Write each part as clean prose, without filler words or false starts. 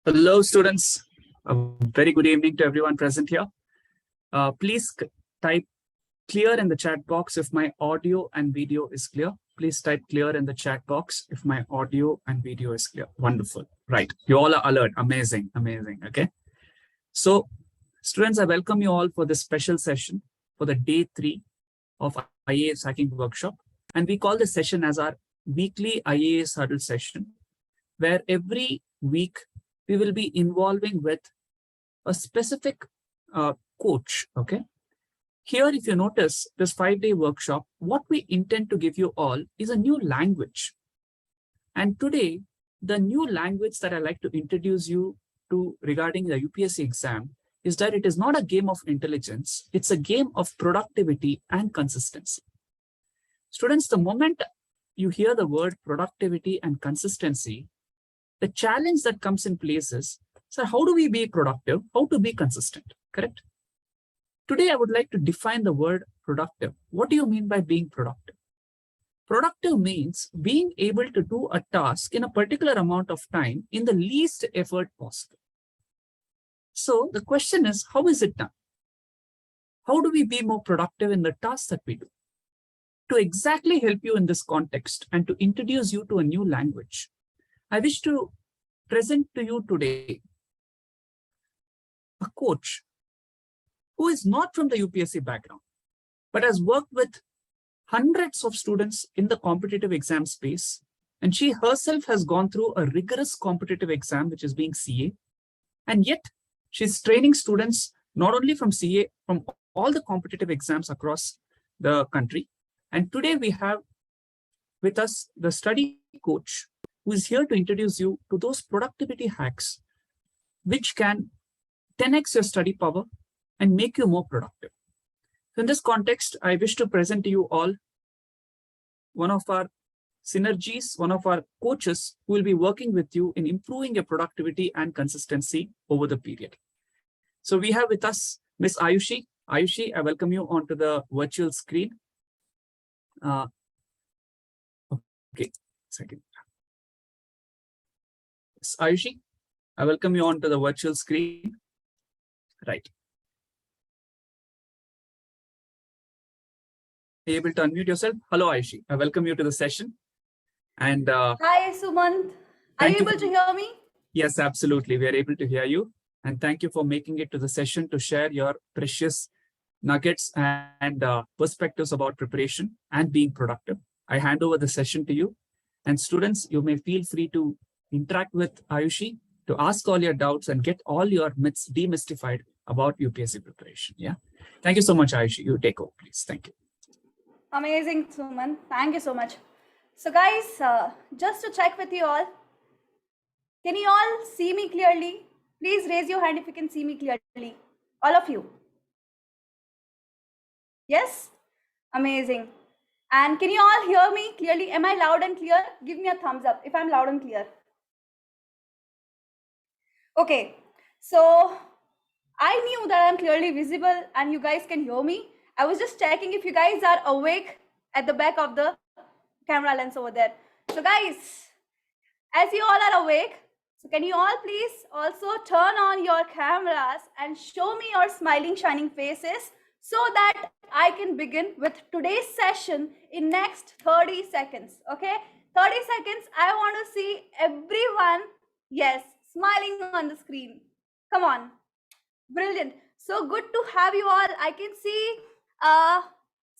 Hello, students. A very good evening to everyone present here. Please type clear in the chat box if my audio and video is clear. Please type clear in the chat box if my audio and video is clear. Wonderful. Right. You all are alert. Amazing. Amazing. Okay. So, students, I welcome you all for this special session for the day 3 of IAS Hacking Workshop. And we call this session as our weekly IAS Huddle session, where every week we will be involving with a specific coach, okay? Here, if you notice this 5-day workshop, what we intend to give you all is a new language. And today, the new language that I like to introduce you to regarding the UPSC exam is that it is not a game of intelligence, it's a game of productivity and consistency. Students, the moment you hear the word productivity and consistency, the challenge that comes in place is, so how do we be productive? How to be consistent, correct? Today, I would like to define the word productive. What do you mean by being productive? Productive means being able to do a task in a particular amount of time in the least effort possible. So the question is, how is it done? How do we be more productive in the tasks that we do? To exactly help you in this context and to introduce you to a new language, I wish to present to you today a coach who is not from the UPSC background, but has worked with hundreds of students in the competitive exam space. And she herself has gone through a rigorous competitive exam, which is being CA. And yet she's training students, not only from CA, from all the competitive exams across the country. And today we have with us the study coach, who is here to introduce you to those productivity hacks which can 10x your study power and make you more productive. So in this context, I wish to present to you all one of our synergies, one of our coaches who will be working with you in improving your productivity and consistency over the period. So we have with us Miss Ayushi. Ayushi, I welcome you onto the virtual screen. Okay, second. Ayushi, I welcome you onto the virtual screen. Right. Are you able to unmute yourself? Hello, Ayushi. I welcome you to the session. And hi, Sumant. Are you able to hear me? Yes, absolutely. We are able to hear you. And thank you for making it to the session to share your precious nuggets and perspectives about preparation and being productive. I hand over the session to you. And students, you may feel free to interact with Ayushi to ask all your doubts and get all your myths demystified about UPSC preparation. Yeah. Thank you so much, Ayushi. You take over, please. Thank you. Amazing, Suman. Thank you so much. So guys, just to check with you all, can you all see me clearly? Please raise your hand if you can see me clearly. All of you. Yes? Amazing. And can you all hear me clearly? Am I loud and clear? Give me a thumbs up if I'm loud and clear. Okay, so I knew that I'm clearly visible and you guys can hear me. I was just checking if you guys are awake at the back of the camera lens over there. So guys, as you all are awake, so can you all please also turn on your cameras and show me your smiling, shining faces so that I can begin with today's session in next 30 seconds, okay? 30 seconds, I want to see everyone, yes, smiling on the screen. Come on. Brilliant. So good to have you all. I can see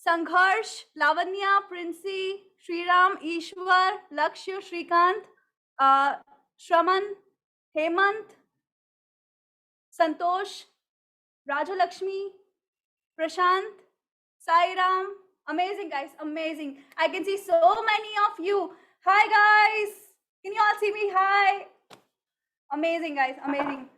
Sangharsh, Lavanya, Princey, Shriram, Ishwar, Lakshya, Shrikant, Shraman, Hemant, Santosh, Rajalakshmi, Prashant, Sairam. Amazing, guys. Amazing. I can see so many of you. Hi, guys. Can you all see me? Hi. Amazing, guys. Amazing.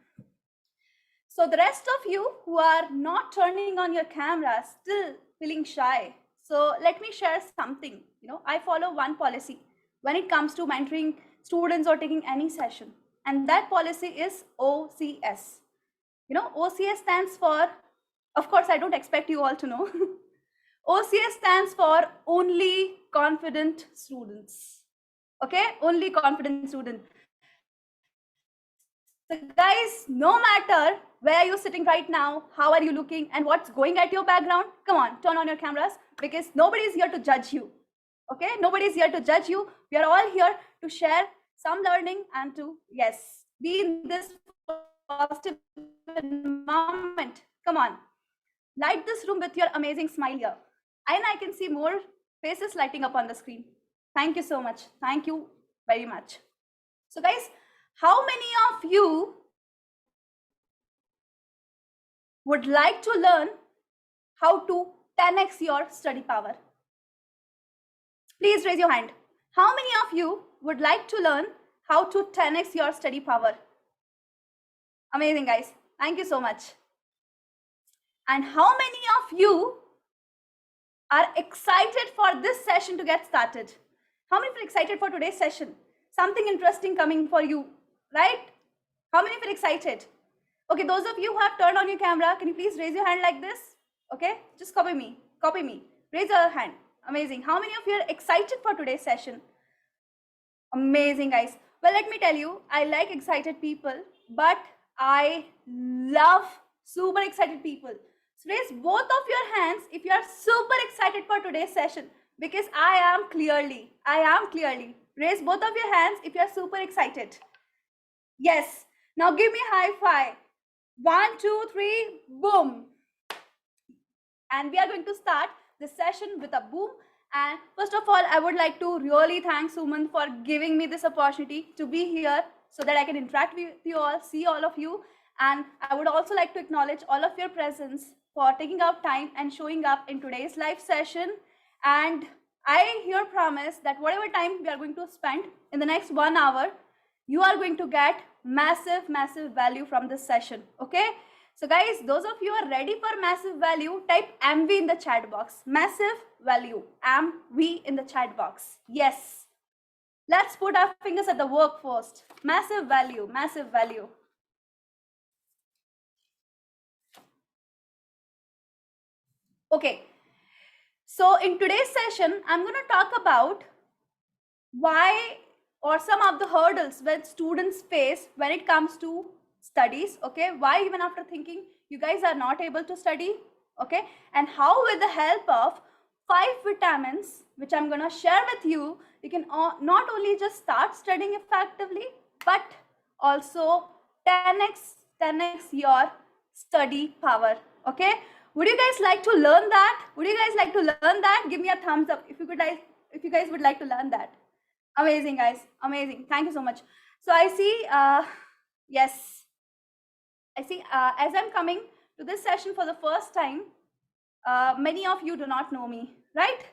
So the rest of you who are not turning on your camera, still feeling shy. So let me share something. I follow one policy when it comes to mentoring students or taking any session. And that policy is OCS. OCS stands for, of course, I don't expect you all to know. OCS stands for only confident students. Okay, only confident student. So guys, no matter where you're sitting right now, how are you looking and what's going at your background, come on, turn on your cameras, because nobody's here to judge you. Okay, nobody's here to judge you. We are all here to share some learning and to, yes, be in this positive environment. Come on, light this room with your amazing smile here. And I can see more faces lighting up on the screen. Thank you so much. Thank you very much. So guys, how many of you would like to learn how to 10x your study power? Please raise your hand. How many of you would like to learn how to 10x your study power? Amazing, guys. Thank you so much. And how many of you are excited for this session to get started? How many feel excited for today's session? Something interesting coming for you, right? How many feel excited? Okay, those of you who have turned on your camera, can you please raise your hand like this? Okay, just copy me. Raise your hand. Amazing. How many of you are excited for today's session? Amazing, guys. Well, let me tell you, I like excited people, but I love super excited people. So raise both of your hands if you are super excited for today's session, because I am clearly. Raise both of your hands if you are super excited. Yes. Now give me high five. 1, 2, 3, boom. And we are going to start the session with a boom. And first of all, I would like to really thank Suman for giving me this opportunity to be here so that I can interact with you all, see all of you. And I would also like to acknowledge all of your presence for taking out time and showing up in today's live session. And I here promise that whatever time we are going to spend in the next 1 hour, you are going to get massive value from this session. Okay, so guys, those of you are ready for massive value, type MV in the chat box. Massive value, MV in the chat box. Yes, let's put our fingers at the work first. Massive value. Okay, so in today's session, I'm going to talk about why or some of the hurdles that students face when it comes to studies. Okay, why even after thinking you guys are not able to study. Okay, and how with the help of 5 vitamins which I'm going to share with you, you can not only just start studying effectively, but also 10x your study power. Okay, would you guys like to learn that? Give me a thumbs up if you guys would like to learn that. Amazing, guys. Amazing. Thank you so much. So I see, yes, I see as I'm coming to this session for the first time, many of you do not know me, right?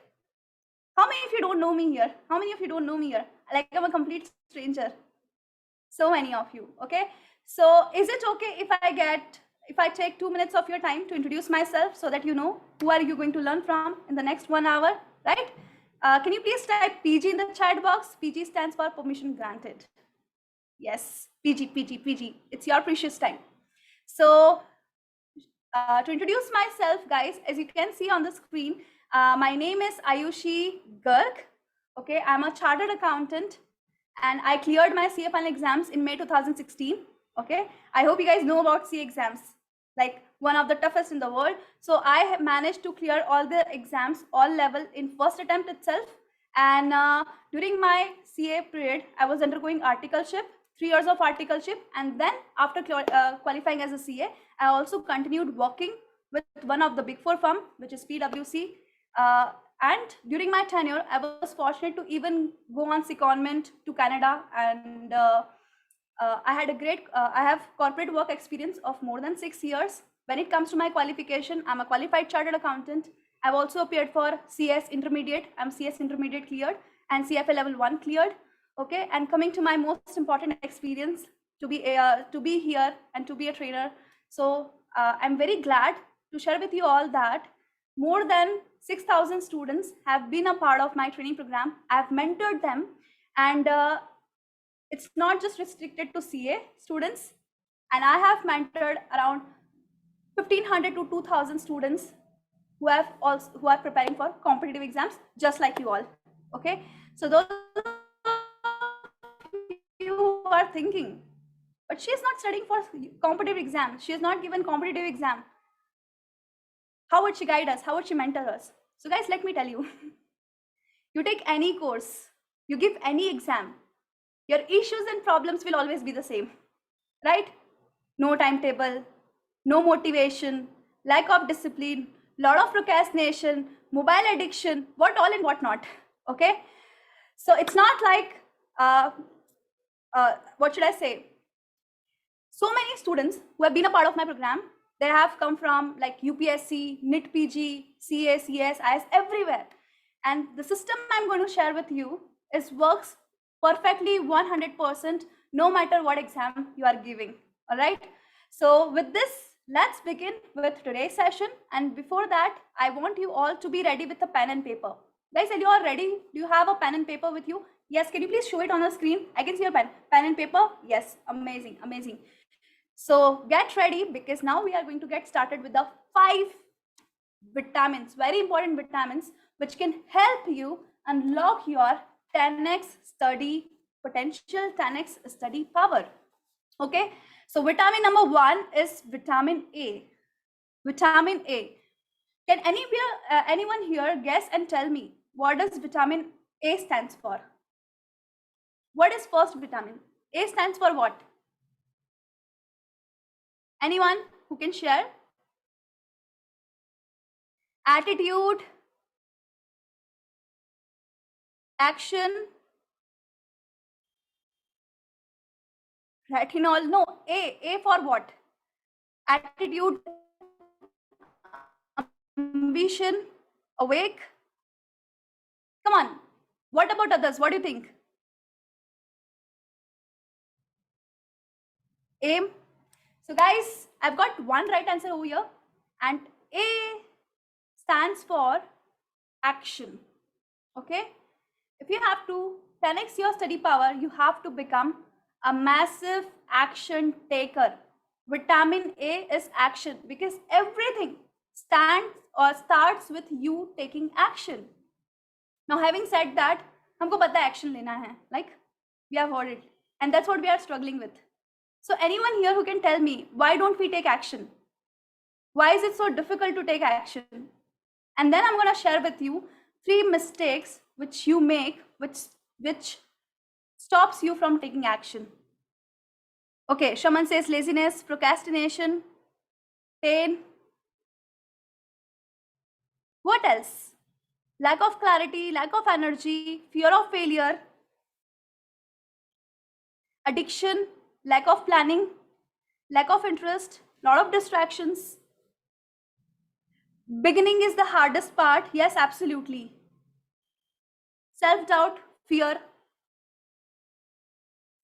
How many of you don't know me here? Like I'm a complete stranger. So many of you, okay? So is it okay if I take 2 minutes of your time to introduce myself so that you know who are you going to learn from in the next 1 hour, right? Can you please type PG in the chat box? PG stands for permission granted. Yes, PG. It's your precious time. So to introduce myself, guys, as you can see on the screen, my name is Ayushi Garg. Okay, I'm a chartered accountant and I cleared my CA final exams in May 2016. Okay, I hope you guys know about CA exams, like one of the toughest in the world. So I have managed to clear all the exams, all level in first attempt itself. And during my CA period, I was undergoing articleship, 3 years of articleship. And then after qualifying as a CA, I also continued working with one of the big 4 firm, which is PwC. And during my tenure, I was fortunate to even go on secondment to Canada, and I had a great, I have corporate work experience of more than 6 years. When it comes to my qualification, I'm a qualified chartered accountant. I've also appeared for CS Intermediate. I'm CS Intermediate cleared and CFA Level 1 cleared. Okay, and coming to my most important experience to be here and to be a trainer. So I'm very glad to share with you all that more than 6,000 students have been a part of my training program. I've mentored them, and it's not just restricted to CA students. And I have mentored around 1,500 to 2,000 students who are preparing for competitive exams, just like you all. Okay, so those you who are thinking, but she is not studying for competitive exam, she is not given competitive exam, how would she guide us, how would she mentor us? So guys, let me tell you, you take any course, you give any exam, your issues and problems will always be the same, right? No timetable, no motivation, lack of discipline, lot of procrastination, mobile addiction, what all and what not. Okay, so it's not like what should I say, so many students who have been a part of my program, they have come from like UPSC, NIT PG, CA, CS, IS, everywhere. And the system I'm going to share with you is works perfectly 100%, no matter what exam you are giving. All right. So with this, let's begin with today's session. And before that, I want you all to be ready with a pen and paper. Guys, are you all ready? Do you have a pen and paper with you? Yes. Can you please show it on the screen? I can see your pen and paper. Yes. Amazing. Amazing. So get ready, because now we are going to get started with the 5 vitamins, very important vitamins, which can help you unlock your 10x study potential, 10x study power. Okay, so vitamin number 1 is vitamin A. Vitamin A. Can anyone here guess and tell me what does vitamin A stands for? What is first vitamin? A stands for what? Anyone who can share? Attitude, action, retinol. No, A for what? Attitude, ambition, awake. Come on. What about others? What do you think? Aim. So guys, I've got one right answer over here, and A stands for action. Okay, if you have to 10x your study power, you have to become a massive action taker. Vitamin A is action, because everything stands or starts with you taking action. Now, having said that, हमको पता है action लेना है, like we have heard it, and that's what we are struggling with. So anyone here who can tell me, why don't we take action? Why is it so difficult to take action? And then I'm going to share with you 3 mistakes which you make, which stops you from taking action. Okay, Shaman says laziness, procrastination, pain. What else? Lack of clarity, lack of energy, fear of failure, addiction, lack of planning, lack of interest, lot of distractions. Beginning is the hardest part. Yes, absolutely. Self-doubt, fear.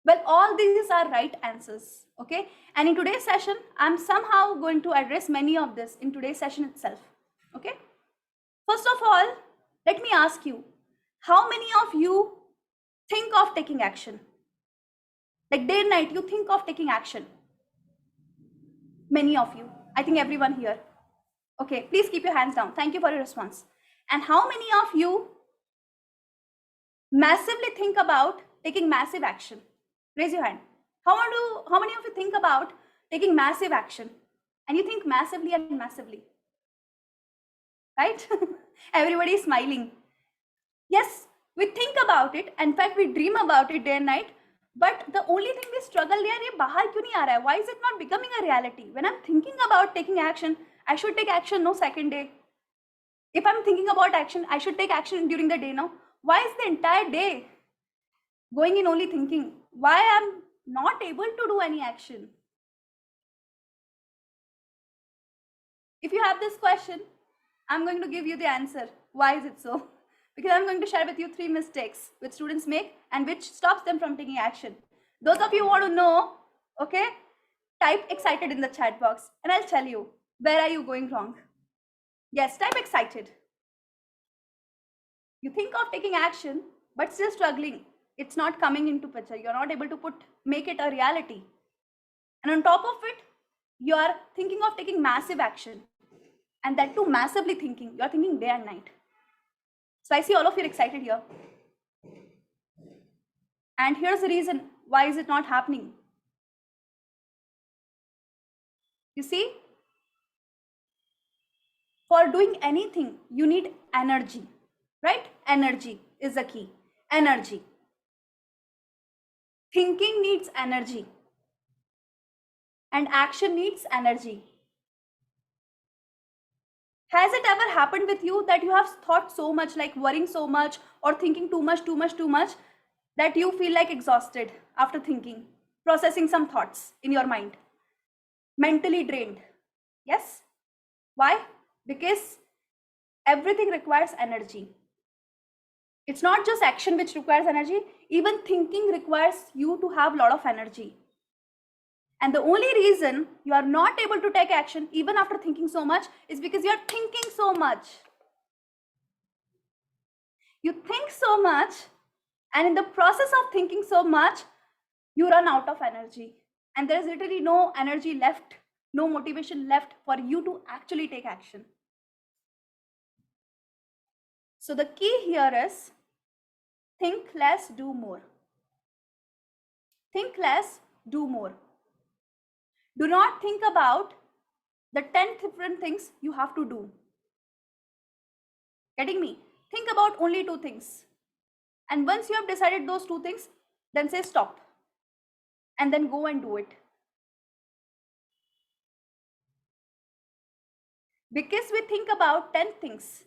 Well, all these are right answers. Okay. And in today's session, I'm somehow going to address many of this in today's session itself. Okay. First of all, let me ask you, how many of you think of taking action? Like day and night, you think of taking action. Many of you. I think everyone here. Okay, please keep your hands down. Thank you for your response. And how many of you massively think about taking massive action? Raise your hand. How many of you think about taking massive action? And you think massively and massively. Right? Everybody is smiling. Yes, we think about it. In fact, we dream about it day and night. But the only thing we struggle there, why is it not becoming a reality? When I'm thinking about taking action, I should take action no second day. If I'm thinking about action, I should take action during the day now. Why is the entire day going in only thinking? Why I'm not able to do any action? If you have this question, I'm going to give you the answer. Why is it so? Because I'm going to share with you 3 mistakes which students make and which stops them from taking action. Those of you who want to know, okay, type excited in the chat box and I'll tell you where are you going wrong. Yes, type excited. You think of taking action, but still struggling. It's not coming into picture. You're not able to make it a reality. And on top of it, you are thinking of taking massive action. And that too massively thinking. You're thinking day and night. So I see all of you excited here. And here's the reason why is it not happening. You see, for doing anything, you need energy, right? Energy is the key. Energy. Thinking needs energy. And action needs energy. Has it ever happened with you that you have thought so much, like worrying so much or thinking too much, that you feel like exhausted after thinking, processing some thoughts in your mind, mentally drained? Yes? Why? Because everything requires energy. It's not just action which requires energy, even thinking requires you to have a lot of energy. And the only reason you are not able to take action even after thinking so much is because you are thinking so much. You think so much, and in the process of thinking so much, you run out of energy. And there is literally no energy left, no motivation left for you to actually take action. So the key here is think less, do more. Think less, do more. Do not think about the 10 different things you have to do. Getting me? Think about only 2 things. And once you have decided those 2 things, then say stop. And then go and do it. Because we think about 10 things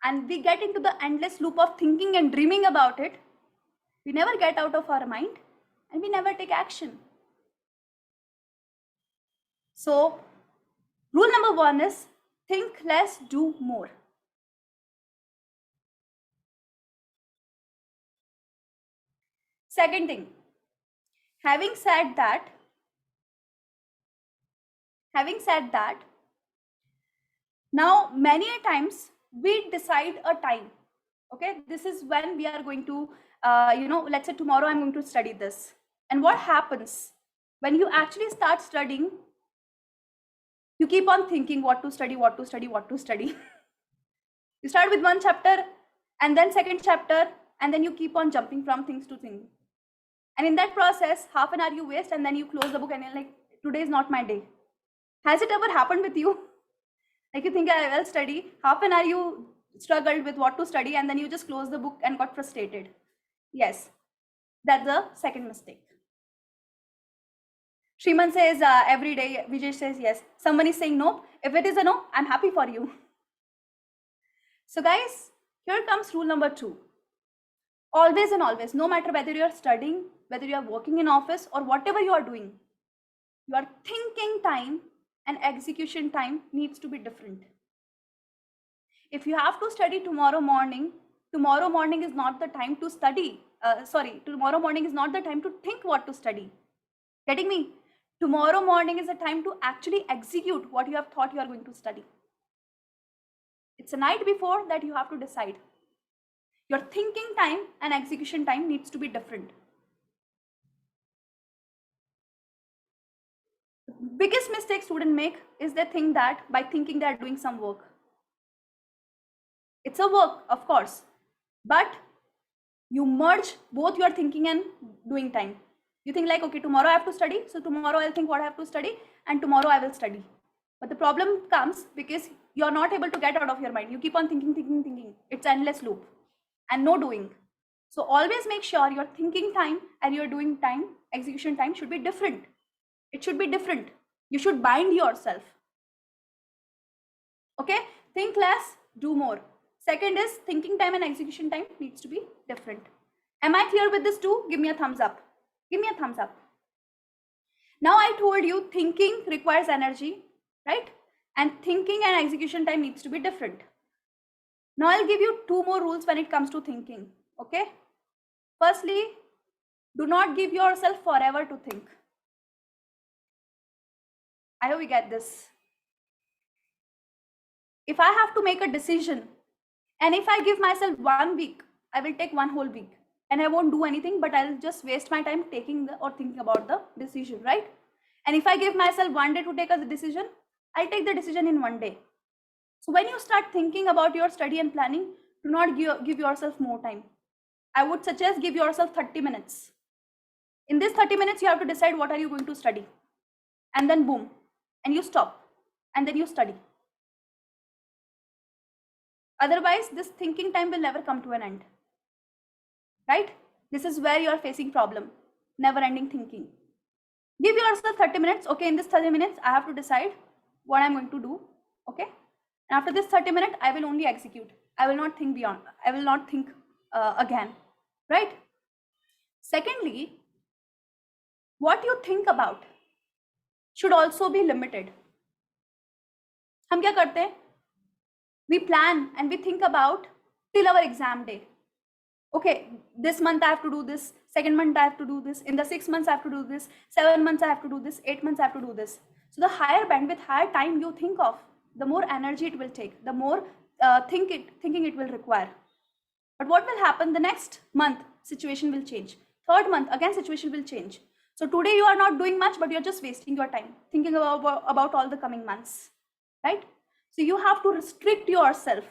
and we get into the endless loop of thinking and dreaming about it, we never get out of our mind and we never take action. So, rule number 1 is think less, do more. Second thing, having said that, now many a times we decide a time. Okay, this is when we are going to, let's say tomorrow I'm going to study this. And what happens when you actually start studying? You keep on thinking what to study. You start with 1 chapter and then 2nd chapter, and then you keep on jumping from things to things. And in that process, half an hour you waste, and then you close the book and you're like, today is not my day. Has it ever happened with you? Like you think I will study, half an hour you struggled with what to study, and then you just closed the book and got frustrated. Yes, that's the second mistake. Shriman says every day, Vijay says yes. Someone is saying no. If it is a no, I'm happy for you. So guys, here comes rule number 2. Always and always, no matter whether you're studying, whether you're working in office or whatever you are doing, your thinking time and execution time needs to be different. If you have to study tomorrow morning is not the time to study. Tomorrow morning is not the time to think what to study. Getting me? Tomorrow morning is a time to actually execute what you have thought you are going to study. It's a night before that you have to decide. Your thinking time and execution time needs to be different. The biggest mistake students make is they think that by thinking they are doing some work. It's a work, of course, but you merge both your thinking and doing time. You think like, okay, tomorrow I have to study, so tomorrow I'll think what I have to study, and tomorrow I will study. But the problem comes because you're not able to get out of your mind. You keep on thinking. It's an endless loop and no doing. So always make sure your thinking time and your doing time, execution time should be different. It should be different. You should bind yourself. Okay, think less, do more. Second is thinking time and execution time needs to be different. Am I clear with this too? Give me a thumbs up. Give me a thumbs up. Now I told you thinking requires energy, right? And thinking and execution time needs to be different. Now I'll give you 2 more rules when it comes to thinking, okay? Firstly, do not give yourself forever to think. I hope we get this. If I have to make a decision, and if I give myself 1 week, I will take 1 whole week and I won't do anything, but I'll just waste my time taking or thinking about the decision, right? And if I give myself 1 day to take a decision, I'll take the decision in 1 day. So when you start thinking about your study and planning, do not give yourself more time. I would suggest give yourself 30 minutes. In this 30 minutes, you have to decide what are you going to study. And then boom, and you stop. And then you study. Otherwise, this thinking time will never come to an end. Right? This is where you are facing problem. Never ending thinking. Give yourself 30 minutes. Okay, in this 30 minutes, I have to decide what I'm going to do. Okay? And after this 30 minutes, I will only execute. I will not think beyond. I will not think again. Right? Secondly, what you think about should also be limited. हम क्या करते हैं? We plan and we think about till our exam day. Okay, this month I have to do this, second month I have to do this, in the 6 months I have to do this, 7 months I have to do this, 8 months I have to do this. So the higher bandwidth, higher time you think of, the more energy it will take, the more thinking it will require. But what will happen the next month? Situation will change. Third month, again situation will change. So today you are not doing much, but you're just wasting your time thinking about all the coming months, right? So you have to restrict yourself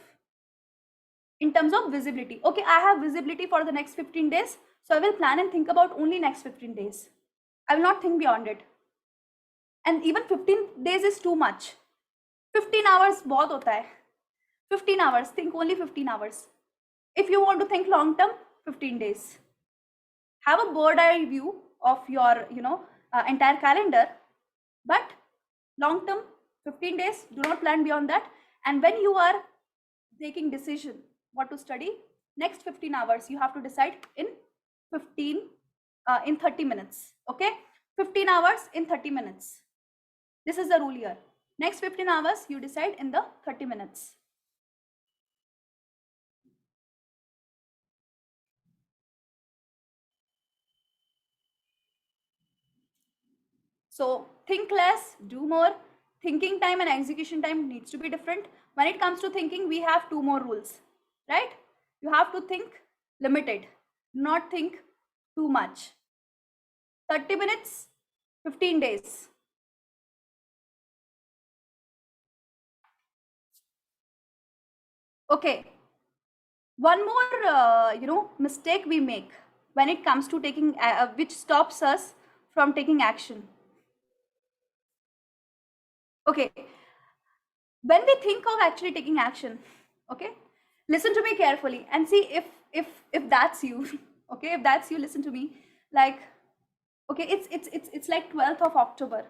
in terms of visibility. Okay, I have visibility for the next 15 days. So I will plan and think about only next 15 days. I will not think beyond it. And even 15 days is too much. 15 hours bahut hota hai. 15 hours, think only 15 hours. If you want to think long term, 15 days. Have a bird eye view of your, entire calendar, but long term, 15 days, do not plan beyond that. And when you are taking decision what to study, next 15 hours, you have to decide in 30 minutes, okay? 15 hours in 30 minutes. This is the rule here. Next 15 hours, you decide in the 30 minutes. So think less, do more. Thinking time and execution time needs to be different. When it comes to thinking, we have 2 more rules, right? You have to think limited, not think too much. 30 minutes, 15 days. Okay. One more, mistake we make when it comes to taking, which stops us from taking action. Okay, when we think of actually taking action, okay, listen to me carefully and see if that's you. Okay, if that's you, listen to me. Like, okay, it's like 12th of October.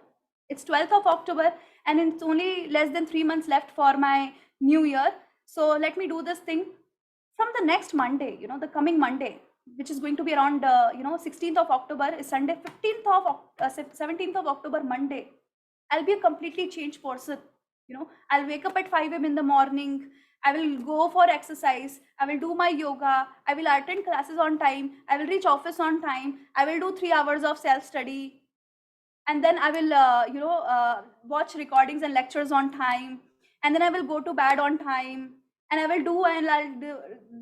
It's 12th of October and it's only less than 3 months left for my new year. So let me do this thing from the next Monday, the coming Monday, which is going to be around 16th of October is Sunday, 17th of October, Monday. I'll be a completely changed person. I'll wake up at 5 a.m. in the morning. I will go for exercise. I will do my yoga. I will attend classes on time. I will reach office on time. I will do 3 hours of self-study. And then I will, watch recordings and lectures on time. And then I will go to bed on time. And I'll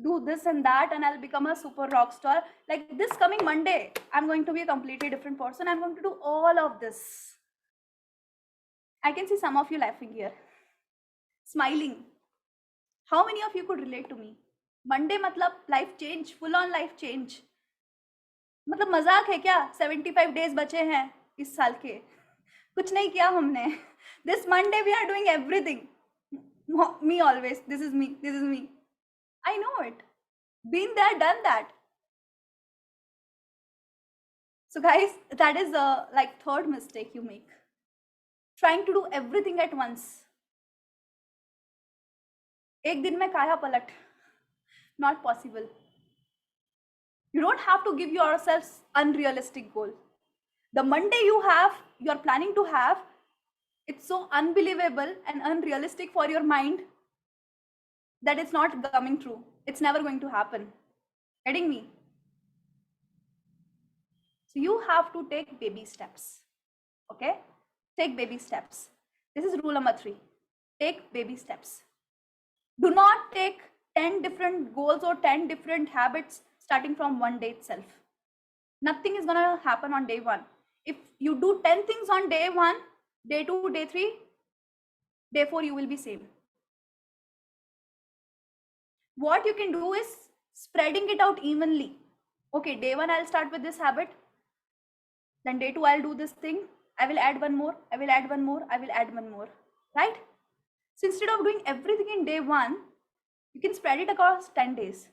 do this and that. And I'll become a super rock star. Like this coming Monday, I'm going to be a completely different person. I'm going to do all of this. I can see some of you laughing here, smiling. How many of you could relate to me? Monday matlab life change, full on life change. मतलब मजाक है क्या? 75 days बचे हैं इस साल के. कुछ नहीं किया हमने. This Monday we are doing everything. Me always. This is me. This is me. I know it. Been there, done that. So guys, that is like third mistake you make. Trying to do everything at once. एक दिन में काया पलट, not possible. You don't have to give yourselves unrealistic goal. The Monday you are planning to have, it's so unbelievable and unrealistic for your mind that it's not coming true. It's never going to happen. Getting me? So you have to take baby steps. Okay? Take baby steps. This is rule number 3. Take baby steps. Do not take 10 different goals or 10 different habits starting from one day itself. Nothing is gonna happen on day 1. If you do 10 things on day 1, day 2, day 3, day 4, you will be same. What you can do is spreading it out evenly. Okay, day 1, I'll start with this habit. Then day 2, I'll do this thing. I will add one more. I will add one more. I will add one more. Right? So instead of doing everything in day 1, you can spread it across 10 days.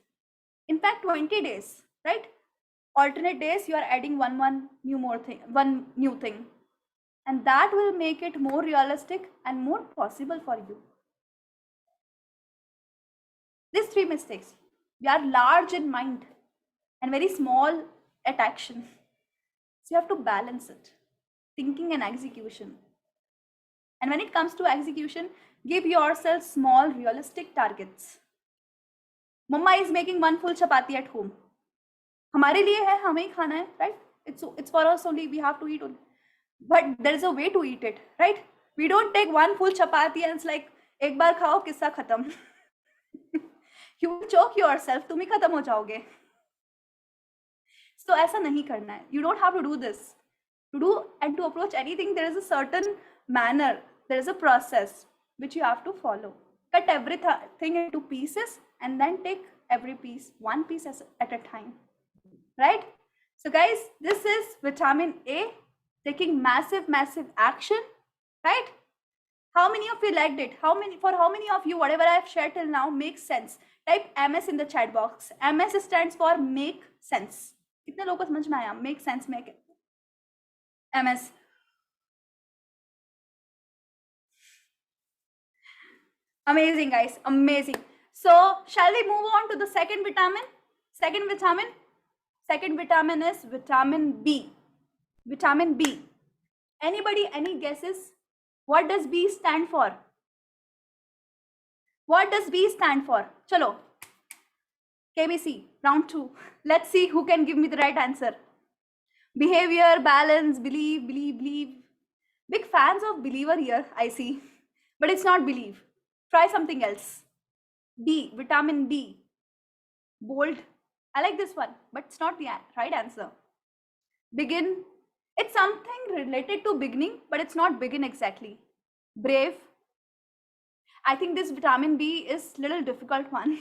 In fact, 20 days, right? Alternate days, you are adding one new thing. And that will make it more realistic and more possible for you. These 3 mistakes. We are large in mind and very small at action. So you have to balance it, thinking and execution. And when it comes to execution, give yourself small, realistic targets. Mama is making 1 full chapati at home. हमारे लिए है, हमें ही खाना है, right? It's for us only. We have to eat only. But there is a way to eat it, right? We don't take 1 full chapati and it's like एक बार खाओ किस्सा खत्म. You will choke yourself. तुम ही खत्म हो जाओगे. So ऐसा नहीं करना है. You don't have to do this. To do and to approach anything, there is a certain manner. There is a process which you have to follow. Cut everything into pieces and then take every piece, 1 piece at a time. Right? So guys, this is vitamin A, taking massive action, right? How many of you liked it? For how many of you, whatever I have shared till now makes sense? Type MS in the chat box. MS stands for make sense. कितने लोगों को समझ में आया? Make sense, make it. MS. Amazing, guys. Amazing. So, shall we move on to the second vitamin? Second vitamin is vitamin B. Vitamin B. Anybody, any guesses? What does B stand for? What does B stand for? Chalo. KBC, round 2. Let's see who can give me the right answer. Behavior, balance, believe. Big fans of believer here, I see. But it's not believe. Try something else. B, vitamin B. Bold. I like this one, but it's not the right answer. Begin. It's something related to beginning, but it's not begin exactly. Brave. I think this vitamin B is a little difficult one.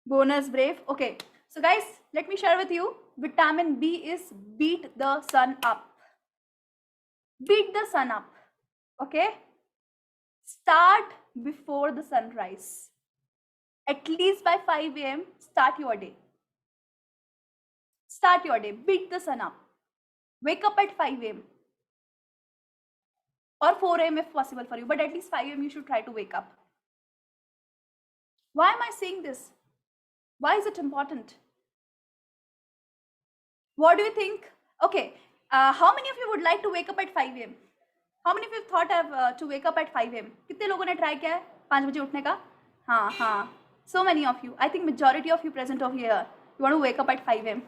Bonus, brave. Okay. So guys, let me share with you. Vitamin B is beat the sun up. Beat the sun up. Okay. Start before the sunrise. At least by 5 a.m. start your day. Start your day. Beat the sun up. Wake up at 5 a.m. or 4 a.m. if possible for you, but at least 5 a.m. you should try to wake up. Why am I saying this? Why is it important? What do you think? Okay, how many of you would like to wake up at 5 a.m.? How many of you thought of to wake up at 5 a.m.? कितने लोगों ने try किया है 5 बजे उठने का? हाँ. So many of you. I think majority of you present over here. You want to wake up at 5 a.m.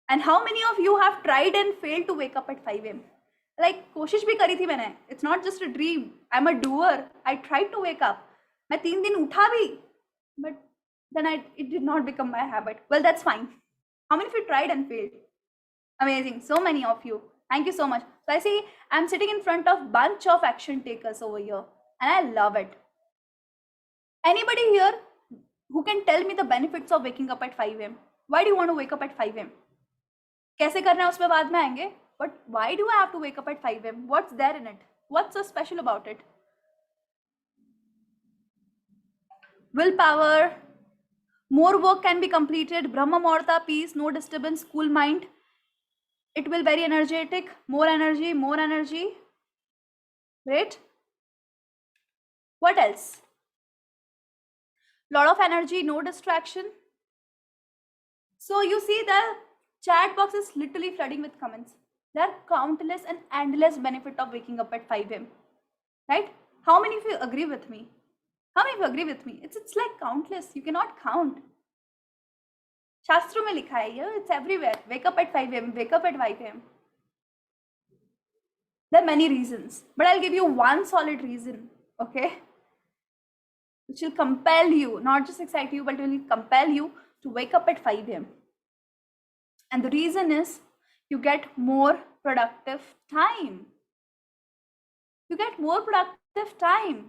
And how many of you have tried and failed to wake up at 5 a.m.? Like कोशिश भी करी थी मैंने. It's not just a dream. I'm a doer. I tried to wake up. मैं 3 दिन उठा भी, but then it did not become my habit. Well, that's fine. How many of you tried and failed? Amazing. So many of you. Thank you so much. So I see I'm sitting in front of bunch of action takers over here, and I love it. Anybody here who can tell me the benefits of waking up at 5 a.m.? Why do you want to wake up at 5 a.m.? कैसे करना है उसमें बाद में आएंगे. But why do I have to wake up at 5 a.m.? What's there in it? What's so special about it? Willpower. More work can be completed. Brahma Muhurta, peace, no disturbance, cool mind. It will very energetic. More energy. Right? What else? Lot of energy, no distraction. So you see the chat box is literally flooding with comments. There are countless and endless benefit of waking up at 5 a.m. Right? How many of you agree with me? How many of you agree with me? It's like countless. You cannot count. Shastra mein likha hai, yeah? It's everywhere. Wake up at 5 a.m. Wake up at 5 a.m. There are many reasons, but I'll give you one solid reason, okay? Which will compel you, not just excite you, but will compel you to wake up at 5 a.m. And the reason is you get more productive time. You get more productive time.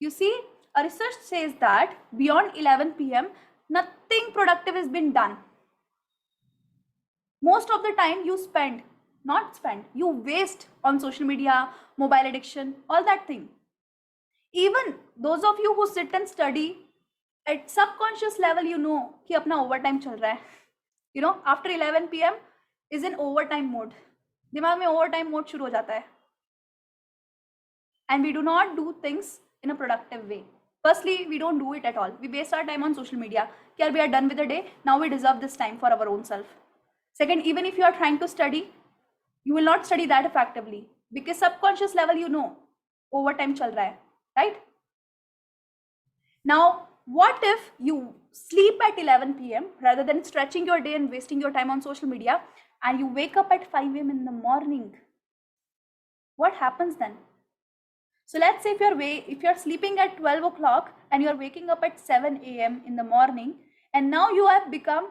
You see, a research says that beyond 11 p.m., nothing productive has been done. Most of the time you you waste on social media, mobile addiction, all that thing. Even those of you who sit and study, at subconscious level, you know कि अपना overtime चल रहा है. You know, after 11 p.m. is in overtime mode. दिमाग में overtime mode शुरू हो जाता है. And we do not do things in a productive way. Firstly, we don't do it at all. We waste our time on social media. We are done with the day. Now we deserve this time for our own self. Second, even if you are trying to study, you will not study that effectively because subconscious level, you know, overtime chal raha hai, right? Now, what if you sleep at 11 p.m. rather than stretching your day and wasting your time on social media, and you wake up at 5 a.m. in the morning? What happens then? So let's say if you're sleeping at 12 o'clock and you're waking up at 7 a.m. in the morning, and now you have become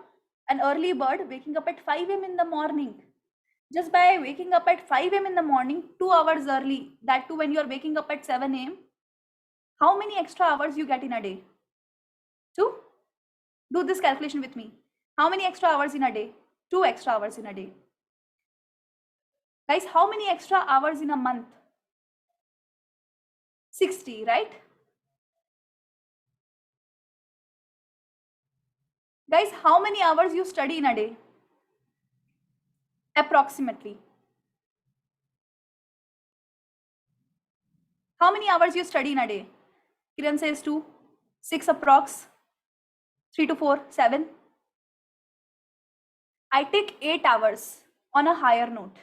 an early bird waking up at 5 a.m. in the morning. Just by waking up at 5 a.m. in the morning, 2 hours early, that too when you're waking up at 7 a.m., how many extra hours you get in a day? 2? Do this calculation with me. How many extra hours in a day? 2 extra hours in a day. Guys, how many extra hours in a month? 60, right? Guys, how many hours you study in a day? Approximately. How many hours you study in a day? Kiran says 2, 6 approx, 3 to 4, 7. I take 8 hours on a higher note,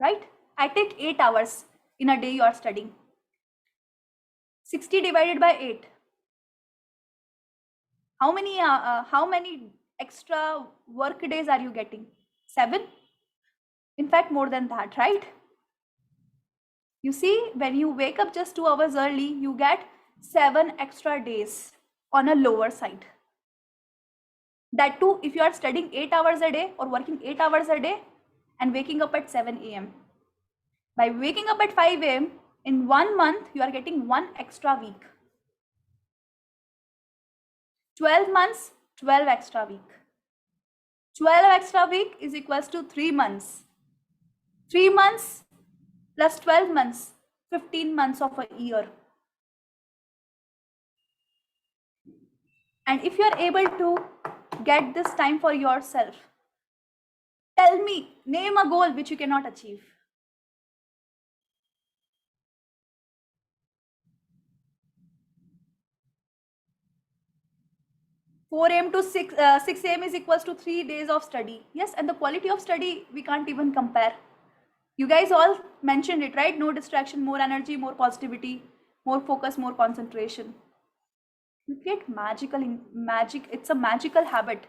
right? I take 8 hours in a day you are studying. 60 divided by 8. How many extra work days are you getting? 7? In fact, more than that, right? You see, when you wake up just 2 hours early, you get 7 extra days on a lower side. That too, if you are studying 8 hours a day or working 8 hours a day and waking up at 7 a.m. By waking up at 5 a.m., in 1 month, you are getting 1 extra week. 12 months, 12 extra week. 12 extra week is equals to 3 months. 3 months plus 12 months, 15 months of a year. And if you are able to get this time for yourself, tell me, name a goal which you cannot achieve. Four a.m. to 6 a.m. is equals to 3 days of study. Yes, and the quality of study we can't even compare. You guys all mentioned it, right? No distraction, more energy, more positivity, more focus, more concentration. You create magic. It's a magical habit.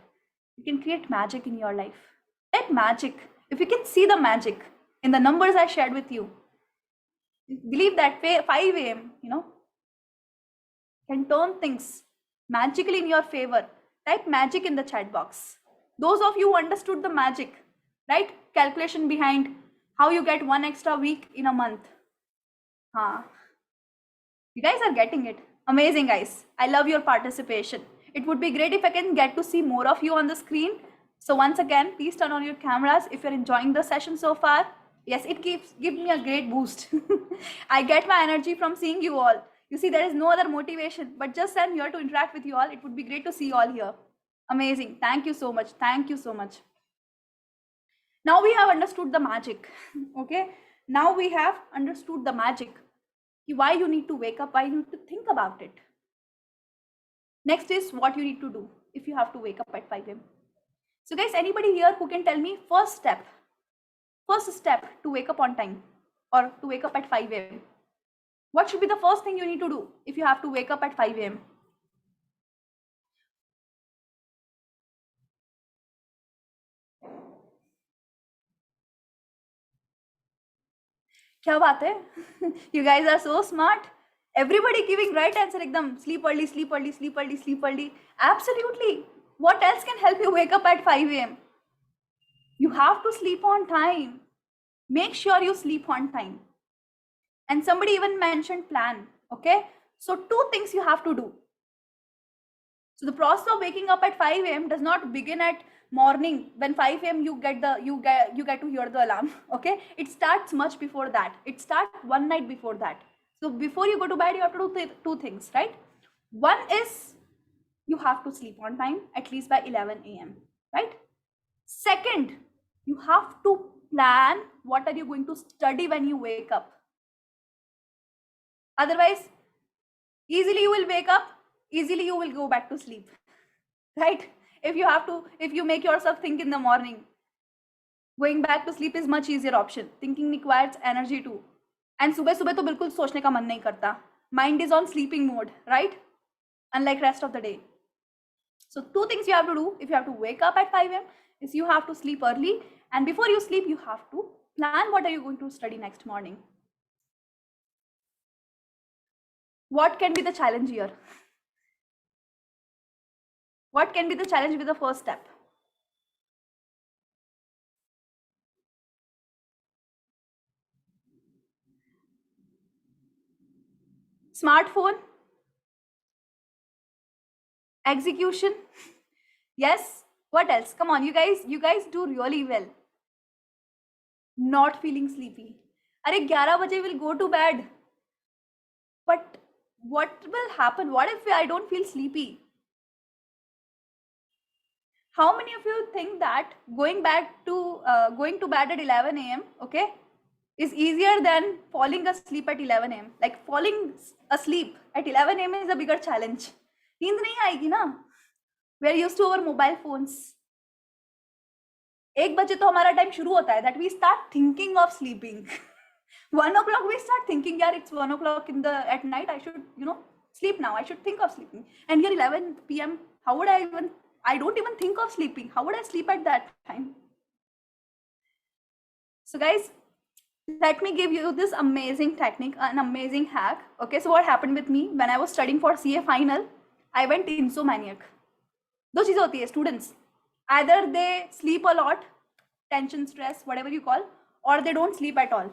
You can create magic in your life. Like magic. If you can see the magic in the numbers I shared with you, believe that 5 a.m., you know, can turn things magically in your favor. Type magic in the chat box. Those of you who understood the magic, right? Calculation behind how you get 1 extra week in a month. You guys are getting it. Amazing, guys. I love your participation. It would be great if I can get to see more of you on the screen. So once again, please turn on your cameras if you're enjoying the session so far. Yes, it gives me a great boost. I get my energy from seeing you all. You see, there is no other motivation, but just I'm here to interact with you all. It would be great to see you all here. Amazing. Thank you so much. Thank you so much. Now we have understood the magic. Okay. Now we have understood the magic. why you need to wake up, why you need to think about it. Next is what you need to do if you have to wake up at 5 a.m. So guys, anybody here who can tell me first step to wake up on time or to wake up at 5 a.m. What should be the first thing you need to do if you have to wake up at 5 a.m.? क्या बात है? You guys are so smart. Everybody giving right answer. Ekdam sleep early, sleep early, sleep early, sleep early. Absolutely. What else can help you wake up at 5 a.m.? You have to sleep on time. Make sure you sleep on time. And somebody even mentioned plan. Okay. So 2 things you have to do. So the process of waking up at 5 a.m. does not begin at morning. When 5 a.m. you get to hear the alarm. Okay. It starts much before that. It starts one night before that. So before you go to bed, you have to do 2 things, right? One is you have to sleep on time, at least by 11 a.m. right? Second, you have to plan what are you going to study when you wake up. Otherwise, easily you will wake up, easily you will go back to sleep, right? If you make yourself think in the morning, going back to sleep is much easier option. Thinking requires energy too. And सुबह सुबह तो बिल्कुल सोचने का मन नहीं करता. Mind is on sleeping mode, right? Unlike rest of the day. So 2 things you have to do if you have to wake up at 5 a.m. is you have to sleep early, and before you sleep, you have to plan what are you going to study next morning. What can be the challenge here? What can be the challenge with the first step? Smartphone? Execution? Yes. What else? Come on, you guys do really well. Not feeling sleepy. Are 11 baje will go to bed. But what will happen? What if I don't feel sleepy? How many of you think that going to bed at 11 a.m. okay, is easier than falling asleep at 11 a.m. Like falling asleep at 11 a.m. is a bigger challenge. नींद नहीं आएगी ना. We are used to our mobile phones. 1 बजे तो हमारा time शुरू होता है that we start thinking of sleeping. 1 o'clock we start thinking, yeah, it's 1 o'clock at night. I should sleep now. I should think of sleeping. And here 11 p.m. How would I don't even think of sleeping. How would I sleep at that time? So guys, let me give you this amazing technique, an amazing hack. Okay, so what happened with me when I was studying for CA final, I went insomniac. 2 चीजें होती है students. Either they sleep a lot, tension, stress, whatever you call, or they don't sleep at all.